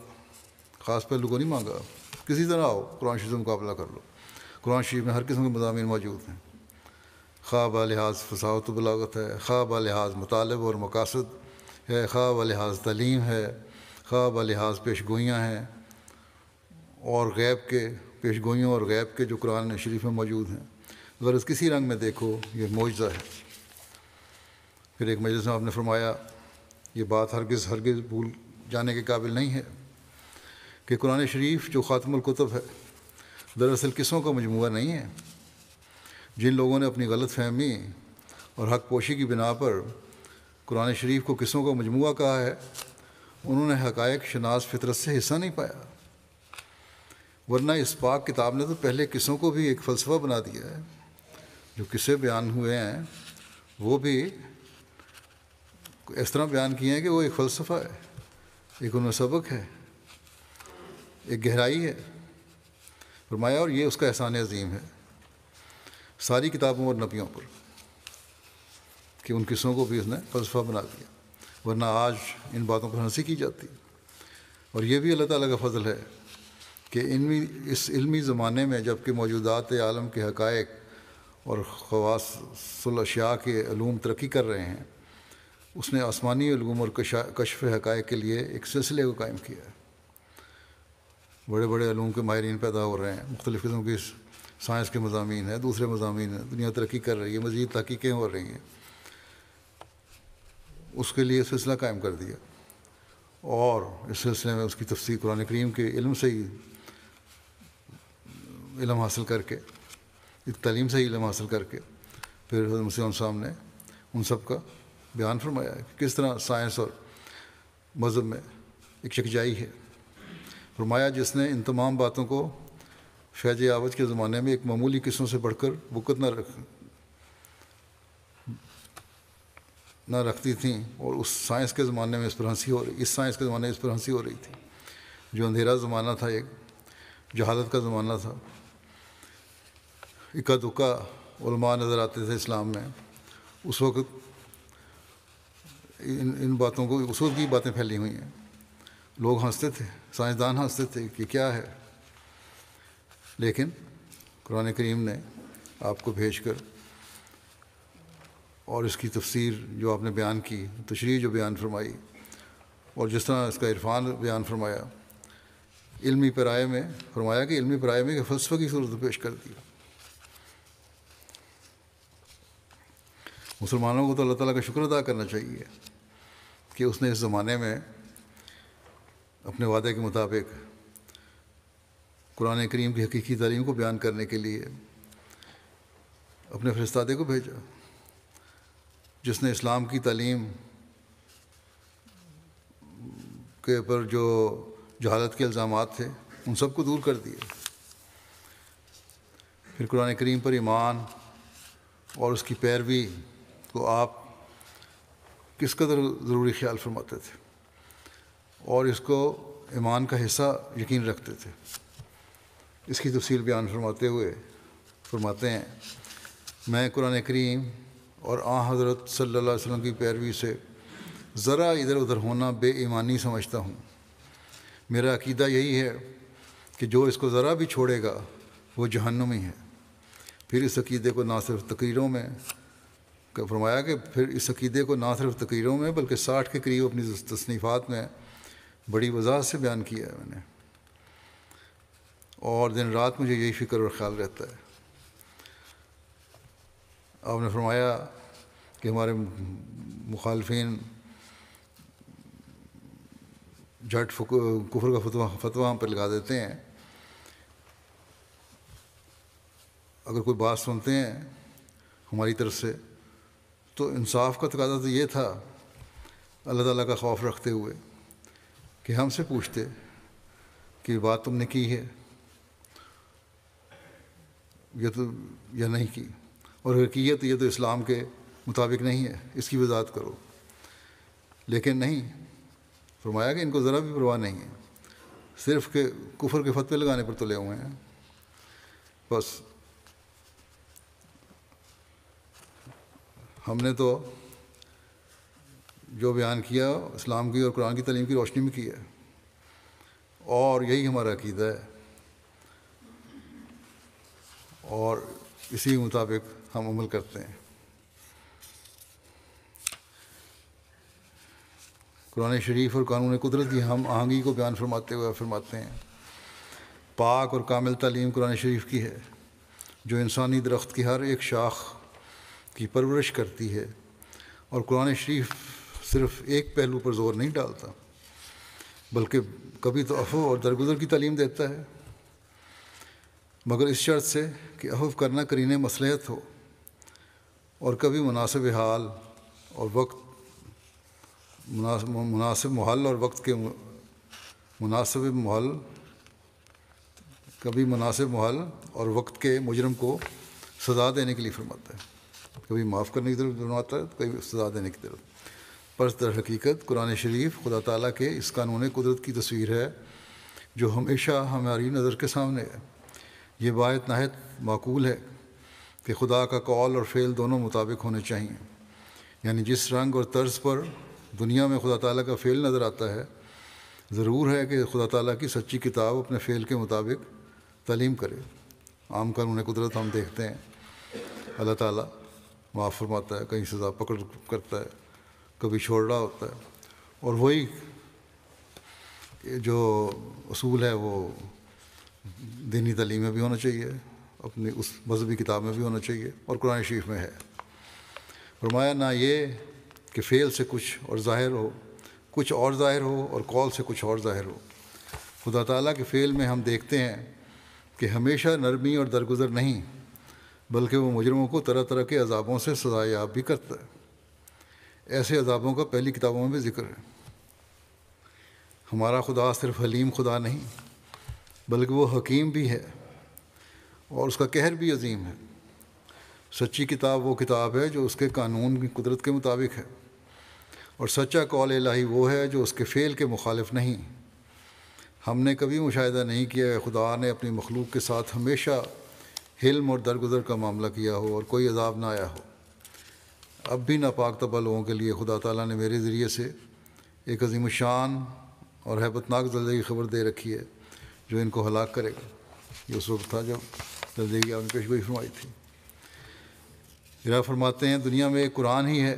خاص پہلو کو نہیں مانگا، کسی طرح آؤ قرآن شریف سے مقابلہ کر لو۔ قرآن شریف میں ہر قسم کے مضامین موجود ہیں، خواہ بلحاظ فصاحت و بلاغت ہے، خواہ بلحاظ مطالب اور مقاصد ہے، خواہ بلحاظ تعلیم ہے، خواہ بلحاظ پیش گوئیاں ہیں اور غیب کے پیش گوئیوں اور غیب کے جو قرآن شریف میں موجود ہیں۔ غرض کسی رنگ میں دیکھو یہ معجزہ ہے۔ پھر ایک مجلس میں آپ نے فرمایا یہ بات ہرگز بھول جانے کے قابل نہیں ہے کہ قرآن شریف جو خاتم الکتب ہے دراصل قصوں کا مجموعہ نہیں ہے۔ جن لوگوں نے اپنی غلط فہمی اور حق پوشی کی بنا پر قرآن شریف کو قصوں کا مجموعہ کہا ہے انہوں نے حقائق شناس فطرت سے حصہ نہیں پایا، ورنہ اس پاک کتاب نے تو پہلے قصوں کو بھی ایک فلسفہ بنا دیا ہے۔ جو قصے بیان ہوئے ہیں وہ بھی اس طرح بیان کیے ہیں کہ وہ ایک فلسفہ ہے، ایک ان میں سبق ہے، ایک گہرائی ہے۔ فرمایا اور یہ اس کا احسان عظیم ہے ساری کتابوں اور نبیوں پر کہ ان قصوں کو بھی اس نے فلسفہ بنا دیا، ورنہ آج ان باتوں پر ہنسی کی جاتی۔ اور یہ بھی اللہ تعالیٰ کا فضل ہے کہ اس علمی زمانے میں جب کہ موجودات عالم کے حقائق اور خواص الاشیاء کے علوم ترقی کر رہے ہیں اس نے آسمانی علوم اور کشف حقائق کے لیے ایک سلسلے کو قائم کیا ہے۔ بڑے بڑے علوم کے ماہرین پیدا ہو رہے ہیں، مختلف قسم کی سائنس کے مضامین ہیں، دوسرے مضامین ہیں، دنیا ترقی کر رہی ہے، مزید تحقیقیں ہو رہی ہیں، اس کے لیے سلسلہ قائم کر دیا، اور اس سلسلے میں اس کی تفسیر قرآن کریم کے علم سے ہی علم حاصل کر کے، تعلیم سے ہی علم حاصل کر کے پھر حضرت مسیح علیہ السلام نے ان سب کا بیان فرمایا ہے کہ کس طرح سائنس اور مذہب میں ایک یکجائی ہے۔ فرمایا جس نے ان تمام باتوں کو فیض آوج کے زمانے میں ایک معمولی قسم سے بڑھ کر بکت نہ رکھتی تھیں، اور اس سائنس کے زمانے میں اس پر ہنسی ہو رہی، اس سائنس کے زمانے میں اس پر ہنسی ہو رہی تھی، جو اندھیرا زمانہ تھا، ایک جہالت کا زمانہ تھا، اکا دکا علماء نظر آتے تھے اسلام میں، اس وقت ان باتوں کو، اس وقت کی باتیں پھیلی ہوئی ہیں، لوگ ہنستے تھے، سائنسدان ہنستے تھے کہ کیا ہے، لیکن قرآن کریم نے آپ کو بھیج کر اور اس کی تفسیر جو آپ نے بیان کی، تشریح جو بیان فرمائی، اور جس طرح اس کا عرفان بیان فرمایا، علمی پیرائے میں فرمایا کہ علمی پیرائے میں فلسفہ کی صورت پیش کر دی۔ مسلمانوں کو تو اللہ تعالیٰ کا شکر ادا کرنا چاہیے کہ اس نے اس زمانے میں اپنے وعدے کے مطابق قرآن کریم کی حقیقی تعلیم کو بیان کرنے کے لیے اپنے فرستادے کو بھیجا، جس نے اسلام کی تعلیم کے اوپر جو جہالت کے الزامات تھے ان سب کو دور کر دیا۔ پھر قرآن کریم پر ایمان اور اس کی پیروی کو آپ کس قدر ضروری خیال فرماتے تھے، اور اس کو ایمان کا حصہ یقین رکھتے تھے۔ اس کی تفصیل بیان فرماتے ہوئے فرماتے ہیں، میں قرآن کریم اور حضرت صلی اللہ علیہ وسلم کی پیروی سے ذرا ادھر ادھر ہونا بے ایمانی سمجھتا ہوں۔ میرا عقیدہ یہی ہے کہ جو اس کو ذرا بھی چھوڑے گا وہ جہنمی ہے۔ پھر اس عقیدے کو نہ صرف تقریروں میں فرمایا کہ پھر اس عقیدے کو نہ صرف تقریروں میں بلکہ 60 کے قریب اپنی تصنیفات میں بڑی وضاحت سے بیان کیا ہے میں نے، اور دن رات مجھے یہی فکر اور خیال رہتا ہے۔ آپ نے فرمایا کہ ہمارے مخالفین جھٹ کفر کا فتویٰ ہم پہ لگا دیتے ہیں، اگر کوئی بات سنتے ہیں ہماری طرف سے تو انصاف کا تقاضا تو یہ تھا، اللہ تعالیٰ کا خوف رکھتے ہوئے، کہ ہم سے پوچھتے کہ یہ بات تم نے کی ہے یا نہیں کی، اور اگر کی ہے تو یہ تو اسلام کے مطابق نہیں ہے، اس کی وضاحت کرو۔ لیکن نہیں، فرمایا کہ ان کو ذرا بھی پرواہ نہیں ہے، صرف کہ کفر کے فتوے لگانے پر تلے ہوئے ہیں۔ بس ہم نے تو جو بیان کیا اسلام کی اور قرآن کی تعلیم کی روشنی میں کیا ہے، اور یہی ہمارا عقیدہ ہے، اور اسی مطابق ہم عمل کرتے ہیں۔ قرآن شریف اور قانون قدرت کی ہم آہنگی کو بیان فرماتے ہوئے فرماتے ہیں، پاک اور کامل تعلیم قرآن شریف کی ہے جو انسانی درخت کی ہر ایک شاخ کی پرورش کرتی ہے، اور قرآن شریف صرف ایک پہلو پر زور نہیں ڈالتا بلکہ کبھی تو عفو اور درگزر کی تعلیم دیتا ہے، مگر اس شرط سے کہ عفو کرنا قرین مصلحت ہو، اور کبھی مناسب حال اور وقت مناسب محل اور وقت کے کبھی مناسب محل اور وقت کے مجرم کو سزا دینے کے لیے فرماتا ہے، کبھی معاف کرنے کی طرف فرماتا ہے، کبھی سزا دینے کی طرف۔ پر در حقیقت قرآن شریف خدا تعالیٰ کے اس قانون قدرت کی تصویر ہے جو ہمیشہ ہماری نظر کے سامنے ہے۔ یہ بات نہایت معقول ہے کہ خدا کا قول اور فعل دونوں مطابق ہونے چاہئیں، یعنی جس رنگ اور طرز پر دنیا میں خدا تعالیٰ کا فعل نظر آتا ہے، ضرور ہے کہ خدا تعالیٰ کی سچی کتاب اپنے فعل کے مطابق تعلیم کرے۔ عام قانون قدرت ہم دیکھتے ہیں اللہ تعالیٰ معاف فرماتا ہے، کہیں سزا پکڑ کرتا ہے، کبھی چھوڑ رہا ہوتا ہے، اور وہی جو اصول ہے وہ دینی تعلیم میں بھی ہونا چاہیے، اپنی اس مذہبی کتاب میں بھی ہونا چاہیے، اور قرآن شریف میں ہے۔ فرمایا نہ یہ کہ فعل سے کچھ اور ظاہر ہو، کچھ اور ظاہر ہو، اور قول سے کچھ اور ظاہر ہو۔ خدا تعالیٰ کے فعل میں ہم دیکھتے ہیں کہ ہمیشہ نرمی اور درگزر نہیں، بلکہ وہ مجرموں کو طرح طرح کے عذابوں سے سزا یاب بھی کرتا ہے۔ ایسے عذابوں کا پہلی کتابوں میں بھی ذکر ہے۔ ہمارا خدا صرف حلیم خدا نہیں، بلکہ وہ حکیم بھی ہے، اور اس کا قہر بھی عظیم ہے۔ سچی کتاب وہ کتاب ہے جو اس کے قانون کی قدرت کے مطابق ہے، اور سچا قول الہی وہ ہے جو اس کے فعل کے مخالف نہیں۔ ہم نے کبھی مشاہدہ نہیں کیا کہ خدا نے اپنی مخلوق کے ساتھ ہمیشہ حلم اور درگزر کا معاملہ کیا ہو اور کوئی عذاب نہ آیا ہو۔ اب بھی ناپاک طبع لوگوں کے لیے خدا تعالیٰ نے میرے ذریعے سے ایک عظیم الشان اور ہیبت ناک زلزلے کی خبر دے رکھی ہے جو ان کو ہلاک کرے گا۔ یہ اس وقت تھا جب زلزلے کی آپ نے پیشگوئی فرمائی تھی۔ الہ فرماتے ہیں دنیا میں ایک قرآن ہی ہے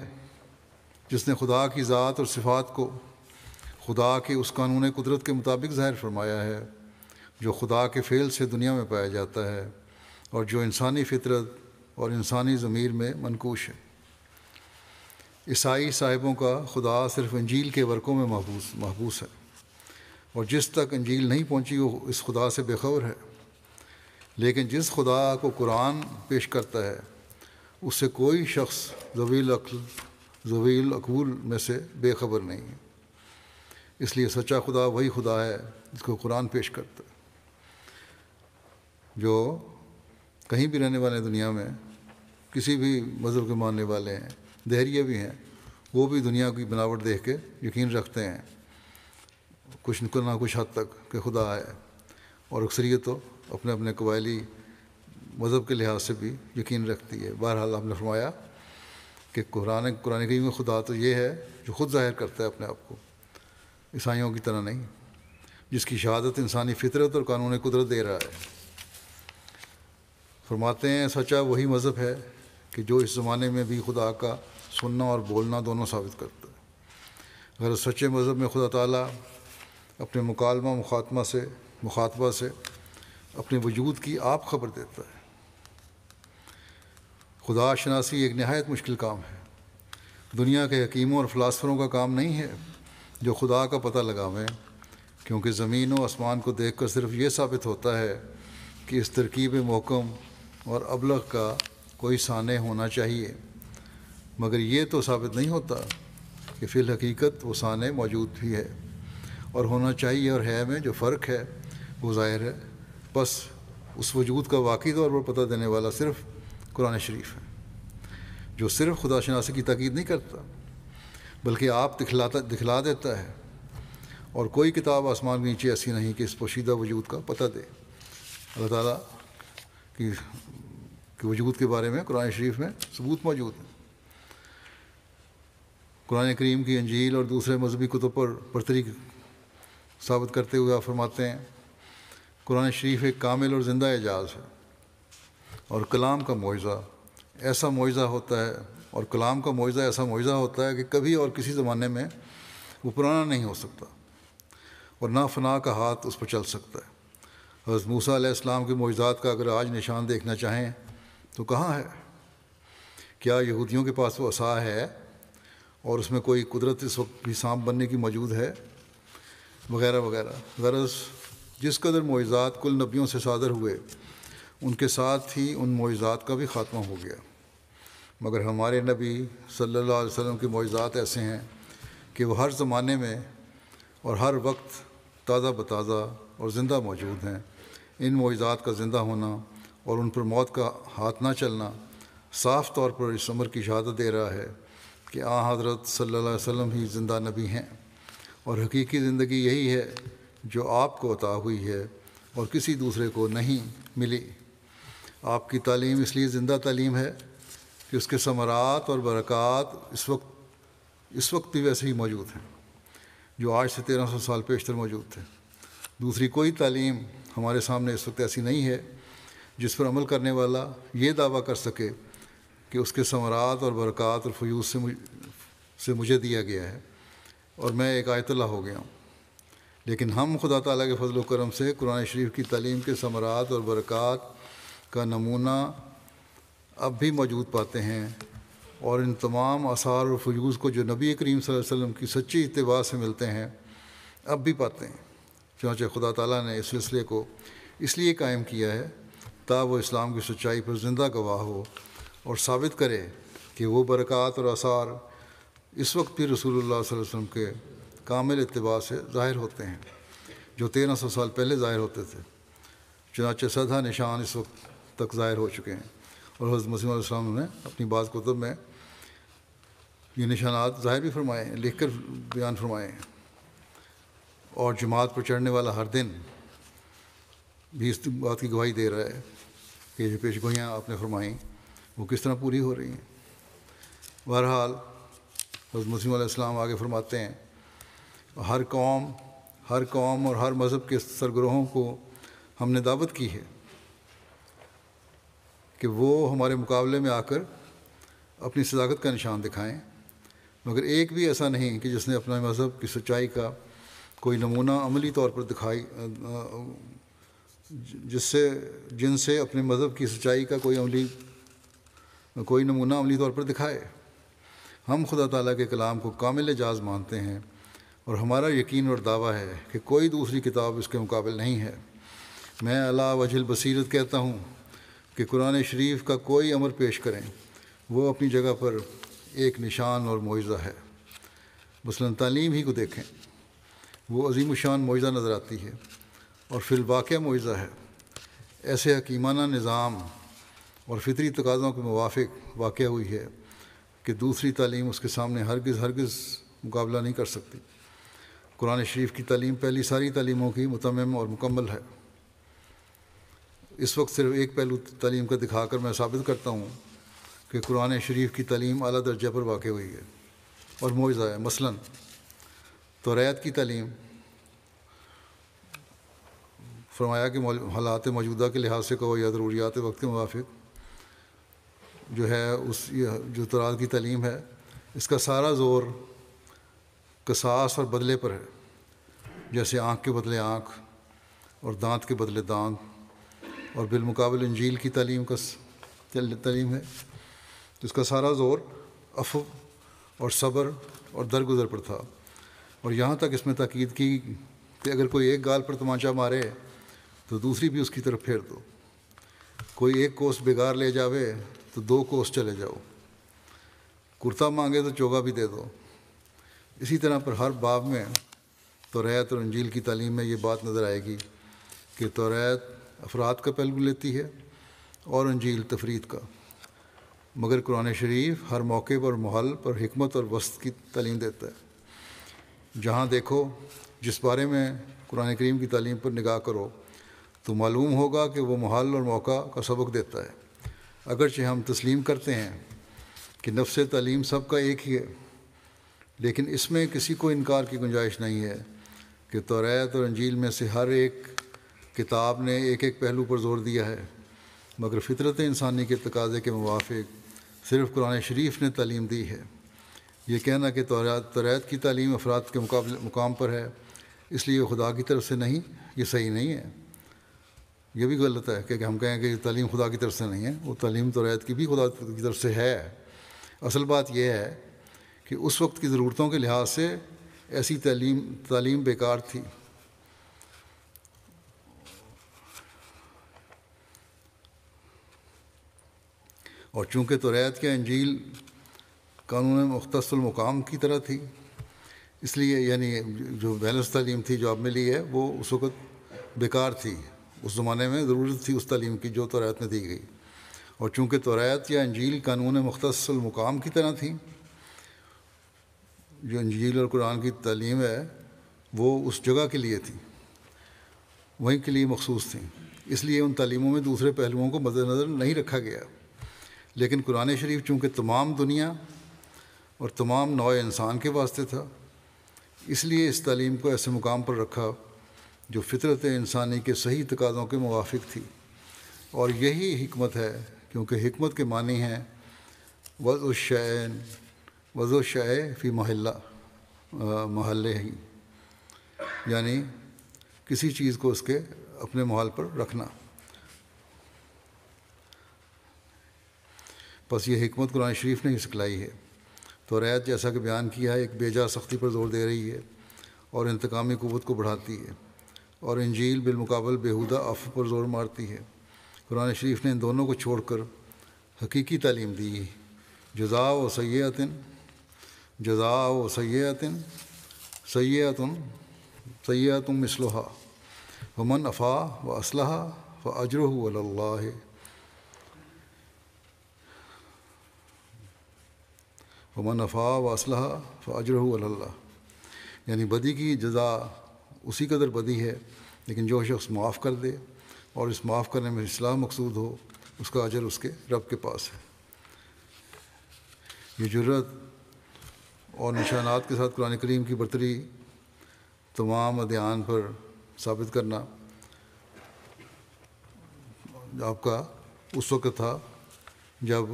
جس نے خدا کی ذات اور صفات کو خدا کے اس قانون قدرت کے مطابق ظاہر فرمایا ہے جو خدا کے فعل سے دنیا میں پایا جاتا ہے، اور جو انسانی فطرت اور انسانی ضمیر میں منقوش ہے۔ عیسائی صاحبوں کا خدا صرف انجیل کے ورقوں میں محبوس ہے، اور جس تک انجیل نہیں پہنچی وہ اس خدا سے بے خبر ہے۔ لیکن جس خدا کو قرآن پیش کرتا ہے اس سے کوئی شخص ذوی العقول میں سے بے خبر نہیں ہے۔ اس لیے سچا خدا وہی خدا ہے جس کو قرآن پیش کرتا ہے۔ جو کہیں بھی رہنے والے دنیا میں کسی بھی مذہب کے ماننے والے ہیں، دہریے بھی ہیں، وہ بھی دنیا کی بناوٹ دیکھ کے یقین رکھتے ہیں کچھ نہ کچھ حد تک کہ خدا ہے، اور اکثریت تو اپنے اپنے قبائلی مذہب کے لحاظ سے بھی یقین رکھتی ہے۔ بہرحال آپ نے فرمایا کہ قرآن کریم میں خدا تو یہ ہے جو خود ظاہر کرتا ہے اپنے آپ کو، عیسائیوں کی طرح نہیں، جس کی شہادت انسانی فطرت اور قانون قدرت دے رہا ہے۔ فرماتے ہیں سچا وہی مذہب ہے کہ جو اس زمانے میں بھی خدا کا سننا اور بولنا دونوں ثابت کرتا ہے۔ اگر سچے مذہب میں خدا تعالیٰ اپنے مخاطبہ سے اپنے وجود کی آپ خبر دیتا ہے۔ خدا شناسی ایک نہایت مشکل کام ہے۔ دنیا کے حکیموں اور فلاسفروں کا کام نہیں ہے جو خدا کا پتہ لگاویں، کیونکہ زمین و آسمان کو دیکھ کر صرف یہ ثابت ہوتا ہے کہ اس ترکیب محکم اور ابلغ کا کوئی صانع ہونا چاہیے، مگر یہ تو ثابت نہیں ہوتا کہ فی الحقیقت وہ صانع موجود بھی ہے، اور ہونا چاہیے اور ہے میں جو فرق ہے وہ ظاہر ہے۔ بس اس وجود کا واقعی طور پر پتہ دینے والا صرف قرآن شریف ہے، جو صرف خدا شناسی کی تاکید نہیں کرتا بلکہ آپ دکھلا دیتا ہے، اور کوئی کتاب آسمان کے نیچے ایسی نہیں کہ اس پوشیدہ وجود کا پتہ دے۔ اللہ تعالیٰ کی وجود کے بارے میں قرآن شریف میں ثبوت موجود ہے۔ قرآن کریم کی انجیل اور دوسرے مذہبی کتب پر برتری ثابت کرتے ہوئے آپ فرماتے ہیں قرآن شریف ایک کامل اور زندہ اعجاز ہے، اور کلام کا معجزہ ایسا معجزہ ہوتا ہے اور کلام کا معجزہ ایسا معجزہ ہوتا ہے کہ کبھی اور کسی زمانے میں وہ پرانا نہیں ہو سکتا، اور نہ فنا کا ہاتھ اس پر چل سکتا ہے۔ حضرت موسیٰ علیہ السلام کے معجزات کا اگر آج نشان دیکھنا چاہیں تو کہاں ہے؟ کیا یہودیوں کے پاس وہ عصا ہے اور اس میں کوئی قدرت اس وقت بھی سانپ بننے کی موجود ہے، وغیرہ وغیرہ۔ غرض جس قدر معجزات کل نبیوں سے صادر ہوئے ان کے ساتھ ہی ان معجزات کا بھی خاتمہ ہو گیا، مگر ہمارے نبی صلی اللہ علیہ وسلم کے معجزات ایسے ہیں کہ وہ ہر زمانے میں اور ہر وقت تازہ بتازہ اور زندہ موجود ہیں۔ ان معجزات کا زندہ ہونا اور ان پر موت کا ہاتھ نہ چلنا صاف طور پر اس امر کی شہادت دے رہا ہے کہ حضرت صلی اللہ علیہ وسلم ہی زندہ نبی ہیں، اور حقیقی زندگی یہی ہے جو آپ کو عطا ہوئی ہے اور کسی دوسرے کو نہیں ملی۔ آپ کی تعلیم اس لیے زندہ تعلیم ہے کہ اس کے ثمرات اور برکات اس وقت بھی ویسے ہی موجود ہیں جو آج سے 1300 سال پیشتر موجود تھے۔ دوسری کوئی تعلیم ہمارے سامنے اس وقت ایسی نہیں ہے جس پر عمل کرنے والا یہ دعویٰ کر سکے کہ اس کے ثمرات اور برکات اور سے مجھے دیا گیا ہے اور میں ایک آیت اللہ ہو گیا ہوں، لیکن ہم خدا تعالیٰ کے فضل و کرم سے قرآن شریف کی تعلیم کے ثمرات اور برکات کا نمونہ اب بھی موجود پاتے ہیں، اور ان تمام آثار اور فیوز کو جو نبی کریم صلی اللہ علیہ وسلم کی سچی اتباع سے ملتے ہیں اب بھی پاتے ہیں۔ چنانچہ خدا تعالیٰ نے اس سلسلے کو اس لیے قائم کیا ہے تا وہ اسلام کی سچائی پر زندہ گواہ ہو اور ثابت کرے کہ وہ برکات اور آثار اس وقت بھی رسول اللہ صلی اللہ علیہ وسلم کے کامل اتباع سے ظاہر ہوتے ہیں جو 1300 سال پہلے ظاہر ہوتے تھے۔ چنانچہ سدھا نشان اس وقت تک ظاہر ہو چکے ہیں، اور حضرت مسیح علیہ السلام نے اپنی بعض کتب میں یہ نشانات ظاہر بھی فرمائے ہیں، لکھ کر بیان فرمائے ہیں، اور جماعت پر چڑھنے والا ہر دن بھی اس بات کی گواہی دے رہا ہے کہ جو پیش گوئیاں آپ نے فرمائیں وہ کس طرح پوری ہو رہی ہیں۔ بہرحال حضرت مسیح علیہ السلام آگے فرماتے ہیں، ہر قوم اور ہر مذہب کے سرگروہوں کو ہم نے دعوت کی ہے کہ وہ ہمارے مقابلے میں آ کر اپنی صداقت کا نشان دکھائیں، مگر ایک بھی ایسا نہیں کہ جس نے اپنے مذہب کی سچائی کا کوئی نمونہ عملی طور پر دکھائی، جن سے اپنے مذہب کی سچائی کا کوئی نمونہ عملی طور پر دکھائے۔ ہم خدا تعالیٰ کے کلام کو کامل اعجاز مانتے ہیں، اور ہمارا یقین اور دعویٰ ہے کہ کوئی دوسری کتاب اس کے مقابل نہیں ہے۔ میں علی وجہ البصیرت کہتا ہوں کہ قرآن شریف کا کوئی امر پیش کریں وہ اپنی جگہ پر ایک نشان اور معجزہ ہے۔ مثلاً تعلیم ہی کو دیکھیں، وہ عظیم الشان معجزہ نظر آتی ہے اور فی الواقع معجزہ ہے۔ ایسے حکیمانہ نظام اور فطری تقاضوں کے موافق واقع ہوئی ہے کہ دوسری تعلیم اس کے سامنے ہرگز مقابلہ نہیں کر سکتی۔ قرآن شریف کی تعلیم پہلی ساری تعلیموں کی متمم اور مکمل ہے۔ اس وقت صرف ایک پہلو تعلیم کا دکھا کر میں ثابت کرتا ہوں کہ قرآن شریف کی تعلیم اعلیٰ درجہ پر واقع ہوئی ہے اور معجزہ ہے۔ مثلاً توریت کی تعلیم، فرمایا کہ حالات موجودہ کے لحاظ سے کہو یا ضروریات وقت کے موافق جو ہے جو توریت کی تعلیم ہے، اس کا سارا زور قصاص اور بدلے پر ہے، جیسے آنکھ کے بدلے آنکھ اور دانت کے بدلے دانت، اور بالمقابل انجیل کی تعلیم ہے جس کا سارا زور عفو اور صبر اور درگزر پر تھا، اور یہاں تک اس میں تاکید کی کہ اگر کوئی ایک گال پر تمانچہ مارے تو دوسری بھی اس کی طرف پھیر دو، کوئی ایک کوس بگار لے جاوے تو 2 کوس چلے جاؤ، کرتا مانگے تو چوگا بھی دے دو۔ اسی طرح پر ہر باب میں توریت اور انجیل کی تعلیم میں یہ بات نظر آئے گی کہ توریت افراد کا پہلو لیتی ہے اور انجیل تفرید کا، مگر قرآن شریف ہر موقع پر محل پر حکمت اور وسط کی تعلیم دیتا ہے۔ جہاں دیکھو جس بارے میں قرآن کریم کی تعلیم پر نگاہ کرو تو معلوم ہوگا کہ وہ محل اور موقع کا سبق دیتا ہے۔ اگرچہ ہم تسلیم کرتے ہیں کہ نفس تعلیم سب کا ایک ہی ہے، لیکن اس میں کسی کو انکار کی گنجائش نہیں ہے کہ توریت اور انجیل میں سے ہر ایک کتاب نے ایک پہلو پر زور دیا ہے، مگر فطرت انسانی کے تقاضے کے موافق صرف قرآن شریف نے تعلیم دی ہے۔ یہ کہنا کہ توریت کی تعلیم افراد کے مقام پر ہے اس لیے خدا کی طرف سے نہیں، یہ صحیح نہیں ہے۔ یہ بھی غلط ہے کہ ہم کہیں کہ یہ تعلیم خدا کی طرف سے نہیں ہے، وہ تعلیم توریت کی بھی خدا کی طرف سے ہے۔ اصل بات یہ ہے کہ اس وقت کی ضرورتوں کے لحاظ سے ایسی تعلیم بیکار تھی۔ اور چونکہ توریت یا انجیل قانون مختص المقام کی طرح تھی، اس لیے یعنی جو بیلنس تعلیم تھی جو اب ملی ہے وہ اس وقت بیکار تھی۔ اس زمانے میں ضرورت تھی اس تعلیم کی جو توریت میں دی گئی، اور چونکہ توریت یا انجیل قانون مختص المقام کی طرح تھی، جو انجیل اور قرآن کی تعلیم ہے وہ اس جگہ کے لیے تھی، وہیں کے لیے مخصوص تھیں، اس لیے ان تعلیموں میں دوسرے پہلوؤں کو مد نظر نہیں رکھا گیا۔ لیکن قرآن شریف چونکہ تمام دنیا اور تمام نوع انسان کے واسطے تھا، اس لیے اس تعلیم کو ایسے مقام پر رکھا جو فطرت انسانی کے صحیح تقاضوں کے موافق تھی، اور یہی حکمت ہے، کیونکہ حکمت کے معنی ہیں وضع الشیء وضع شے فی محلے ہی، یعنی کسی چیز کو اس کے اپنے محل پر رکھنا۔ بس یہ حکمت قرآن شریف نے ہی سکھلائی ہے۔ توریت جیسا کہ بیان کیا ہے ایک بیجا سختی پر زور دے رہی ہے اور انتقامی قوت کو بڑھاتی ہے، اور انجیل بالمقابل بیہودہ عفو پر زور مارتی ہے۔ قرآن شریف نے ان دونوں کو چھوڑ کر حقیقی تعلیم دی۔ جزاء و سیئۃ مثلھا ومن عفا و اصلح فاجرہ علی اللہ۔ ومن عفا و اصلح فاجرہ علی اللہ، یعنی بدی کی جزا اسی قدر بدی ہے، لیکن جو شخص معاف کر دے اور اس معاف کرنے میں اصلاح مقصود ہو، اس کا اجر اس کے رب کے پاس ہے۔ یہ جرات اور نشانات کے ساتھ قرآن کریم کی برتری تمام ادیان پر ثابت کرنا آپ کا اس وقت تھا جب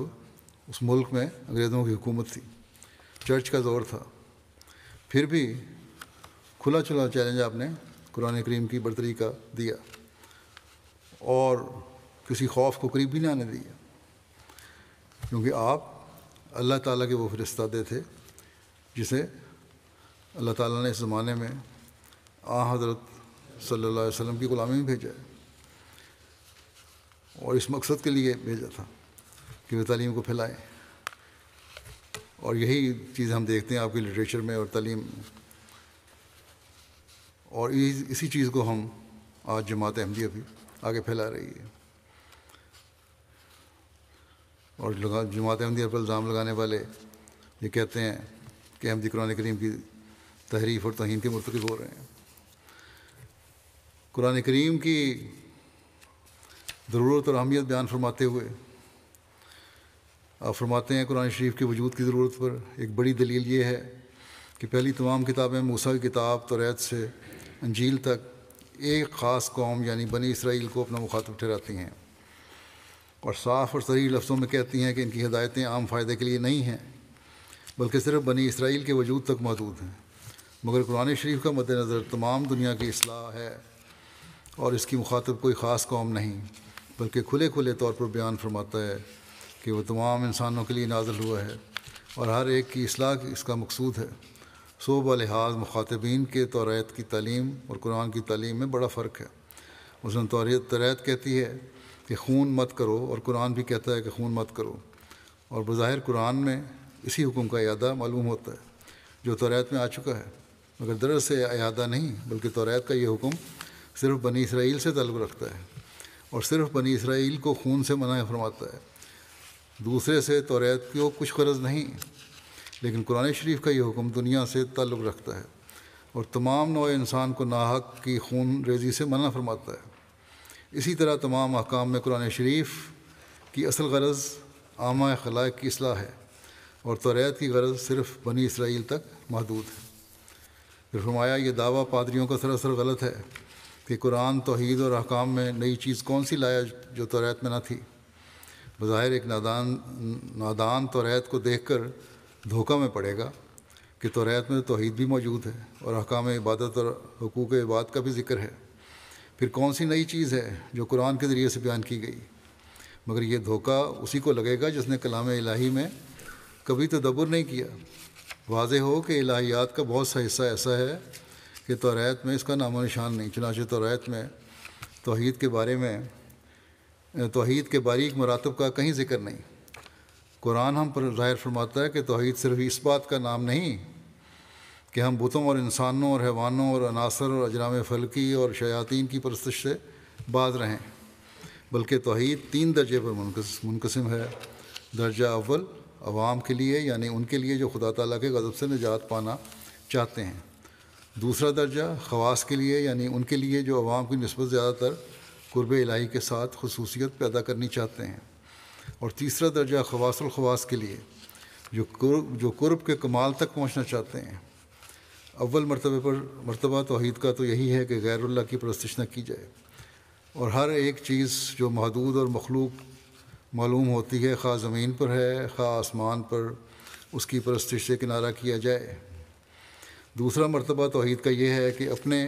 اس ملک میں انگریزوں کی حکومت تھی، چرچ کا دور تھا، پھر بھی کھلا چلا چیلنج آپ نے قرآن کریم کی برتری کا دیا اور کسی خوف کو قریب بھی نہ آنے دیا، کیونکہ آپ اللہ تعالیٰ کے وہ فرستادے تھے جسے اللہ تعالیٰ نے اس زمانے میں حضرت صلی اللہ علیہ وسلم کی غلامی میں بھیجا ہے، اور اس مقصد کے لیے بھیجا تھا کہ وہ تعلیم کو پھیلائیں۔ اور یہی چیز ہم دیکھتے ہیں آپ کی لٹریچر میں اور تعلیم میں، اور اسی چیز کو ہم آج جماعت احمدیہ بھی آگے پھیلا رہی ہے۔ اور جماعت احمدیہ پر الزام لگانے والے یہ کہتے ہیں کہ احمدی قرآن کریم کی تحریف اور توہین کے مرتکب ہو رہے ہیں۔ قرآن کریم کی ضرورت اور اہمیت بیان فرماتے ہوئے آپ فرماتے ہیں قرآن شریف کے وجود کی ضرورت پر ایک بڑی دلیل یہ ہے کہ پہلی تمام کتابیں موسیٰ کی کتاب توریت سے انجیل تک ایک خاص قوم یعنی بنی اسرائیل کو اپنا مخاطب ٹھہراتی ہیں، اور صاف اور صریح لفظوں میں کہتی ہیں کہ ان کی ہدایتیں عام فائدے کے لیے نہیں ہیں بلکہ صرف بنی اسرائیل کے وجود تک محدود ہیں۔ مگر قرآن شریف کا مد نظر تمام دنیا کی اصلاح ہے، اور اس کی مخاطب کوئی خاص قوم نہیں بلکہ کھلے طور پر بیان فرماتا ہے کہ وہ تمام انسانوں کے لیے نازل ہوا ہے اور ہر ایک کی اصلاح اس کا مقصود ہے۔ سو بلحاظ مخاطبین کے توریت کی تعلیم اور قرآن کی تعلیم میں بڑا فرق ہے۔ اس میں توریت کہتی ہے کہ خون مت کرو، اور قرآن بھی کہتا ہے کہ خون مت کرو، اور بظاہر قرآن میں اسی حکم کا اعادہ معلوم ہوتا ہے جو توریت میں آ چکا ہے، مگر دراصل سے اعادہ نہیں بلکہ توریت کا یہ حکم صرف بنی اسرائیل سے تعلق رکھتا ہے اور صرف بنی اسرائیل کو خون سے منع فرماتا ہے، دوسرے سے توریت کو کچھ غرض نہیں۔ لیکن قرآن شریف کا یہ حکم دنیا سے تعلق رکھتا ہے اور تمام نوع انسان کو ناحق کی خون ریزی سے منع فرماتا ہے۔ اسی طرح تمام احکام میں قرآن شریف کی اصل غرض عامہ خلائق کی اصلاح ہے، اور توریت کی غرض صرف بنی اسرائیل تک محدود ہے۔ پھر فرمایا یہ دعویٰ پادریوں کا سراسر غلط ہے کہ قرآن توحید اور احکام میں نئی چیز کون سی لایا جو توریت میں نہ تھی۔ بظاہر ایک نادان توریت کو دیکھ کر دھوکہ میں پڑے گا کہ توریت میں توحید بھی موجود ہے اور احکام عبادت اور حقوق عباد کا بھی ذکر ہے، پھر کون سی نئی چیز ہے جو قرآن کے ذریعے سے بیان کی گئی؟ مگر یہ دھوکہ اسی کو لگے گا جس نے کلام الہی میں کبھی تدبر نہیں کیا۔ واضح ہو کہ الہیات کا بہت سا حصہ ایسا ہے کہ توریت میں اس کا نام و نشان نہیں، چنانچہ توریت میں توحید کے باریک مراتب کا کہیں ذکر نہیں۔ قرآن ہم پر ظاہر فرماتا ہے کہ توحید صرف اس بات کا نام نہیں کہ ہم بتوں اور انسانوں اور حیوانوں اور عناصر اور اجرام فلکی اور شیاطین کی پرستش سے باز رہیں، بلکہ توحید 3 درجے پر منقسم ہے۔ درجہ اول عوام کے لیے، یعنی ان کے لیے جو خدا تعالیٰ کے غضب سے نجات پانا چاہتے ہیں۔ دوسرا درجہ خواص کے لیے، یعنی ان کے لیے جو عوام کی نسبت زیادہ تر قرب الہی کے ساتھ خصوصیت پیدا کرنی چاہتے ہیں۔ اور تیسرا درجہ خواص الخواص کے لیے جو قرب کے کمال تک پہنچنا چاہتے ہیں۔ اول مرتبہ توحید کا تو یہی ہے کہ غیر اللہ کی پرستش نہ کی جائے، اور ہر ایک چیز جو محدود اور مخلوق معلوم ہوتی ہے، خواہ زمین پر ہے، خواہ آسمان پر، اس کی پرستش سے کنارہ کیا جائے۔ دوسرا مرتبہ توحید کا یہ ہے کہ اپنے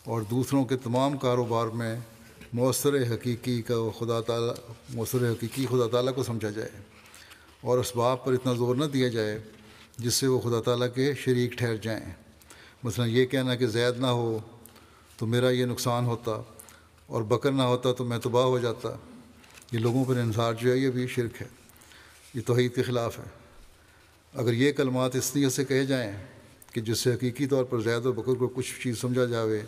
اور دوسروں کے تمام کاروبار میں مؤثر حقیقی خدا تعالیٰ کو سمجھا جائے اور اسباب پر اتنا زور نہ دیا جائے جس سے وہ خدا تعالیٰ کے شریک ٹھہر جائیں۔ مثلا یہ کہنا کہ زید نہ ہو تو میرا یہ نقصان ہوتا اور بکر نہ ہوتا تو میں تباہ ہو جاتا، یہ لوگوں پر انحصار جو ہے یہ بھی شرک ہے، یہ توحید کے خلاف ہے۔ اگر یہ کلمات اس نیت سے کہے جائیں کہ جس سے حقیقی طور پر زید و بکر کو کچھ چیز سمجھا جاوے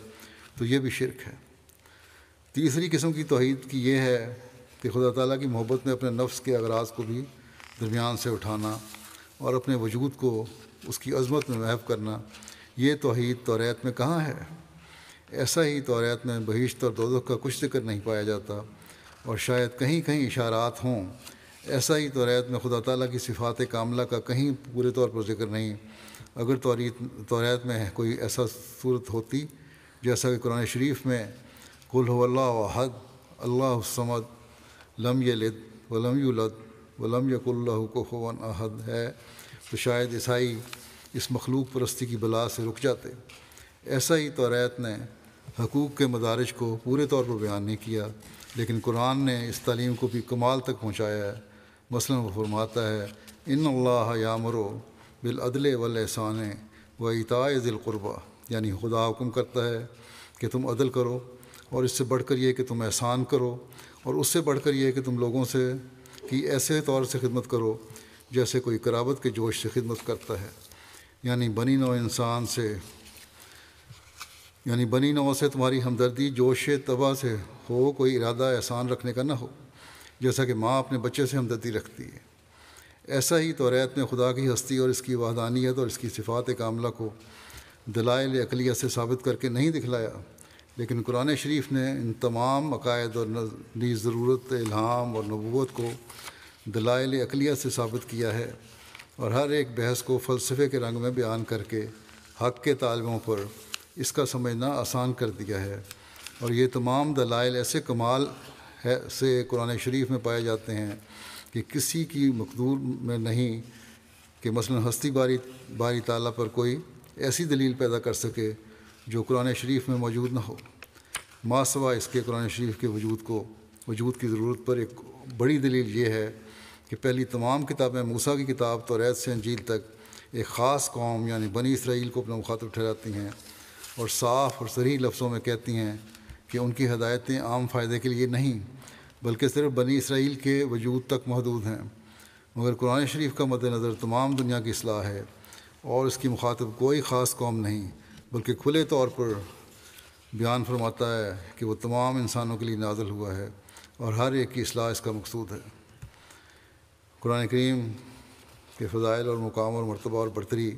تو یہ بھی شرک ہے۔ تیسری قسم کی توحید کی یہ ہے کہ خدا تعالیٰ کی محبت میں اپنے نفس کے اغراض کو بھی درمیان سے اٹھانا اور اپنے وجود کو اس کی عظمت میں محو کرنا۔ یہ توحید توریت میں کہاں ہے؟ ایسا ہی توریت میں بہشت اور دوزخ کا کچھ ذکر نہیں پایا جاتا، اور شاید کہیں کہیں اشارات ہوں۔ ایسا ہی توریت میں خدا تعالیٰ کی صفات کاملہ کا کہیں پورے طور پر ذکر نہیں۔ اگر توریت میں کوئی ایسا صورت ہوتی جیسا کہ قرآن شریف میں قل هو اللہ احد اللہ الصمد لم یلد ولم یولد ولم یکن لہ کفوا احد ہے، تو شاید عیسائی اس مخلوق پرستی کی بلا سے رک جاتے۔ ایسا ہی توریت نے حقوق کے مدارج کو پورے طور پر بیان نہیں کیا، لیکن قرآن نے اس تعلیم کو بھی کمال تک پہنچایا ہے۔ مثلا وہ فرماتا ہے ان اللہ یامر بالعدل والاحسان و ایتاء ذی القربیٰ، یعنی خدا حکم کرتا ہے کہ تم عدل کرو، اور اس سے بڑھ کر یہ کہ تم احسان کرو، اور اس سے بڑھ کر یہ کہ تم لوگوں سے کی ایسے طور سے خدمت کرو جیسے کوئی قرابت کے جوش سے خدمت کرتا ہے، یعنی بنی نوع سے تمہاری ہمدردی جوش طبع سے ہو، کوئی ارادہ احسان رکھنے کا نہ ہو، جیسا کہ ماں اپنے بچے سے ہمدردی رکھتی ہے۔ ایسا ہی توریت میں خدا کی ہستی اور اس کی وحدانیت اور اس کی صفات کاملہ کو دلائل عقلیہ سے ثابت کر کے نہیں دکھلایا، لیکن قرآن شریف نے ان تمام عقائد اور نیز ضرورت الہام اور نبوت کو دلائل عقلیہ سے ثابت کیا ہے، اور ہر ایک بحث کو فلسفے کے رنگ میں بیان کر کے حق کے طالبوں پر اس کا سمجھنا آسان کر دیا ہے۔ اور یہ تمام دلائل ایسے کمال سے قرآن شریف میں پائے جاتے ہیں کہ کسی کی مقدور میں نہیں کہ مثلا ہستی باری تعالیٰ پر کوئی ایسی دلیل پیدا کر سکے جو قرآن شریف میں موجود نہ ہو۔ ما سوا اس کے قرآن شریف کے وجود کی ضرورت پر ایک بڑی دلیل یہ ہے کہ پہلی تمام کتابیں موسیٰ کی کتاب توریت سے انجیل تک ایک خاص قوم یعنی بنی اسرائیل کو اپنا مخاطب ٹھہراتی ہیں، اور صاف اور صریح لفظوں میں کہتی ہیں کہ ان کی ہدایتیں عام فائدے کے لیے نہیں بلکہ صرف بنی اسرائیل کے وجود تک محدود ہیں۔ مگر قرآن شریف کا مد نظر تمام دنیا کی اصلاح ہے، اور اس کی مخاطب کوئی خاص قوم نہیں بلکہ کھلے طور پر بیان فرماتا ہے کہ وہ تمام انسانوں کے لیے نازل ہوا ہے، اور ہر ایک کی اصلاح اس کا مقصود ہے۔ قرآن کریم کے فضائل اور مقام اور مرتبہ اور برتری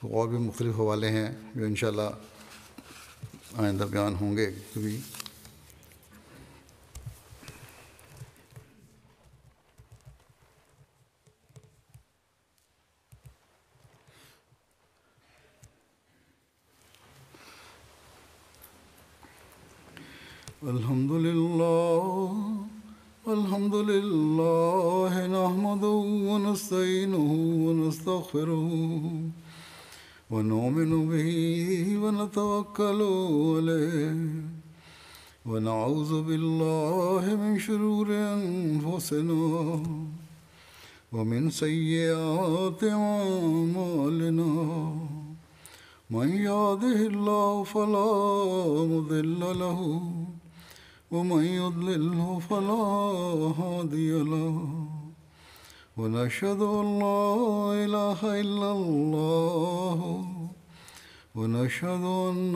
اور بھی مختلف حوالے ہیں جو انشاءاللہ آئندہ بیان ہوں گے کبھی۔ الحمد للہ نحمدہ ونستعینہ ونستغفرہ ونؤمن بہ ونتوکل علیہ ونعوذ باللہ من شرور انفسنا ومن سیئات اعمالنا من يهده الله فلا مضل له ومن يضلله فلا هادي له ونشهد أن لا إله إلا الله ونشهد أن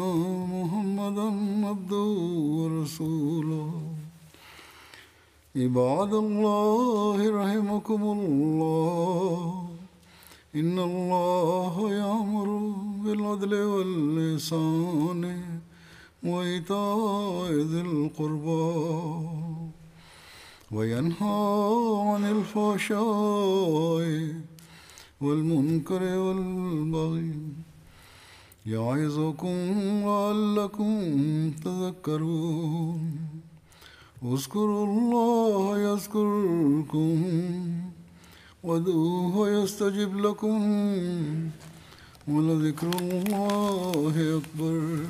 محمدا عبده ورسوله عباد الله رحمكم الله إن الله يأمر بالعدل والإحسان وإيتاء ذي القربى وينهى عن الفحشاء والمنكر والبغي يعظكم لعلكم تذكرون اذكروا الله يذكركم وادعوه يستجب لكم ولذكر الله أكبر.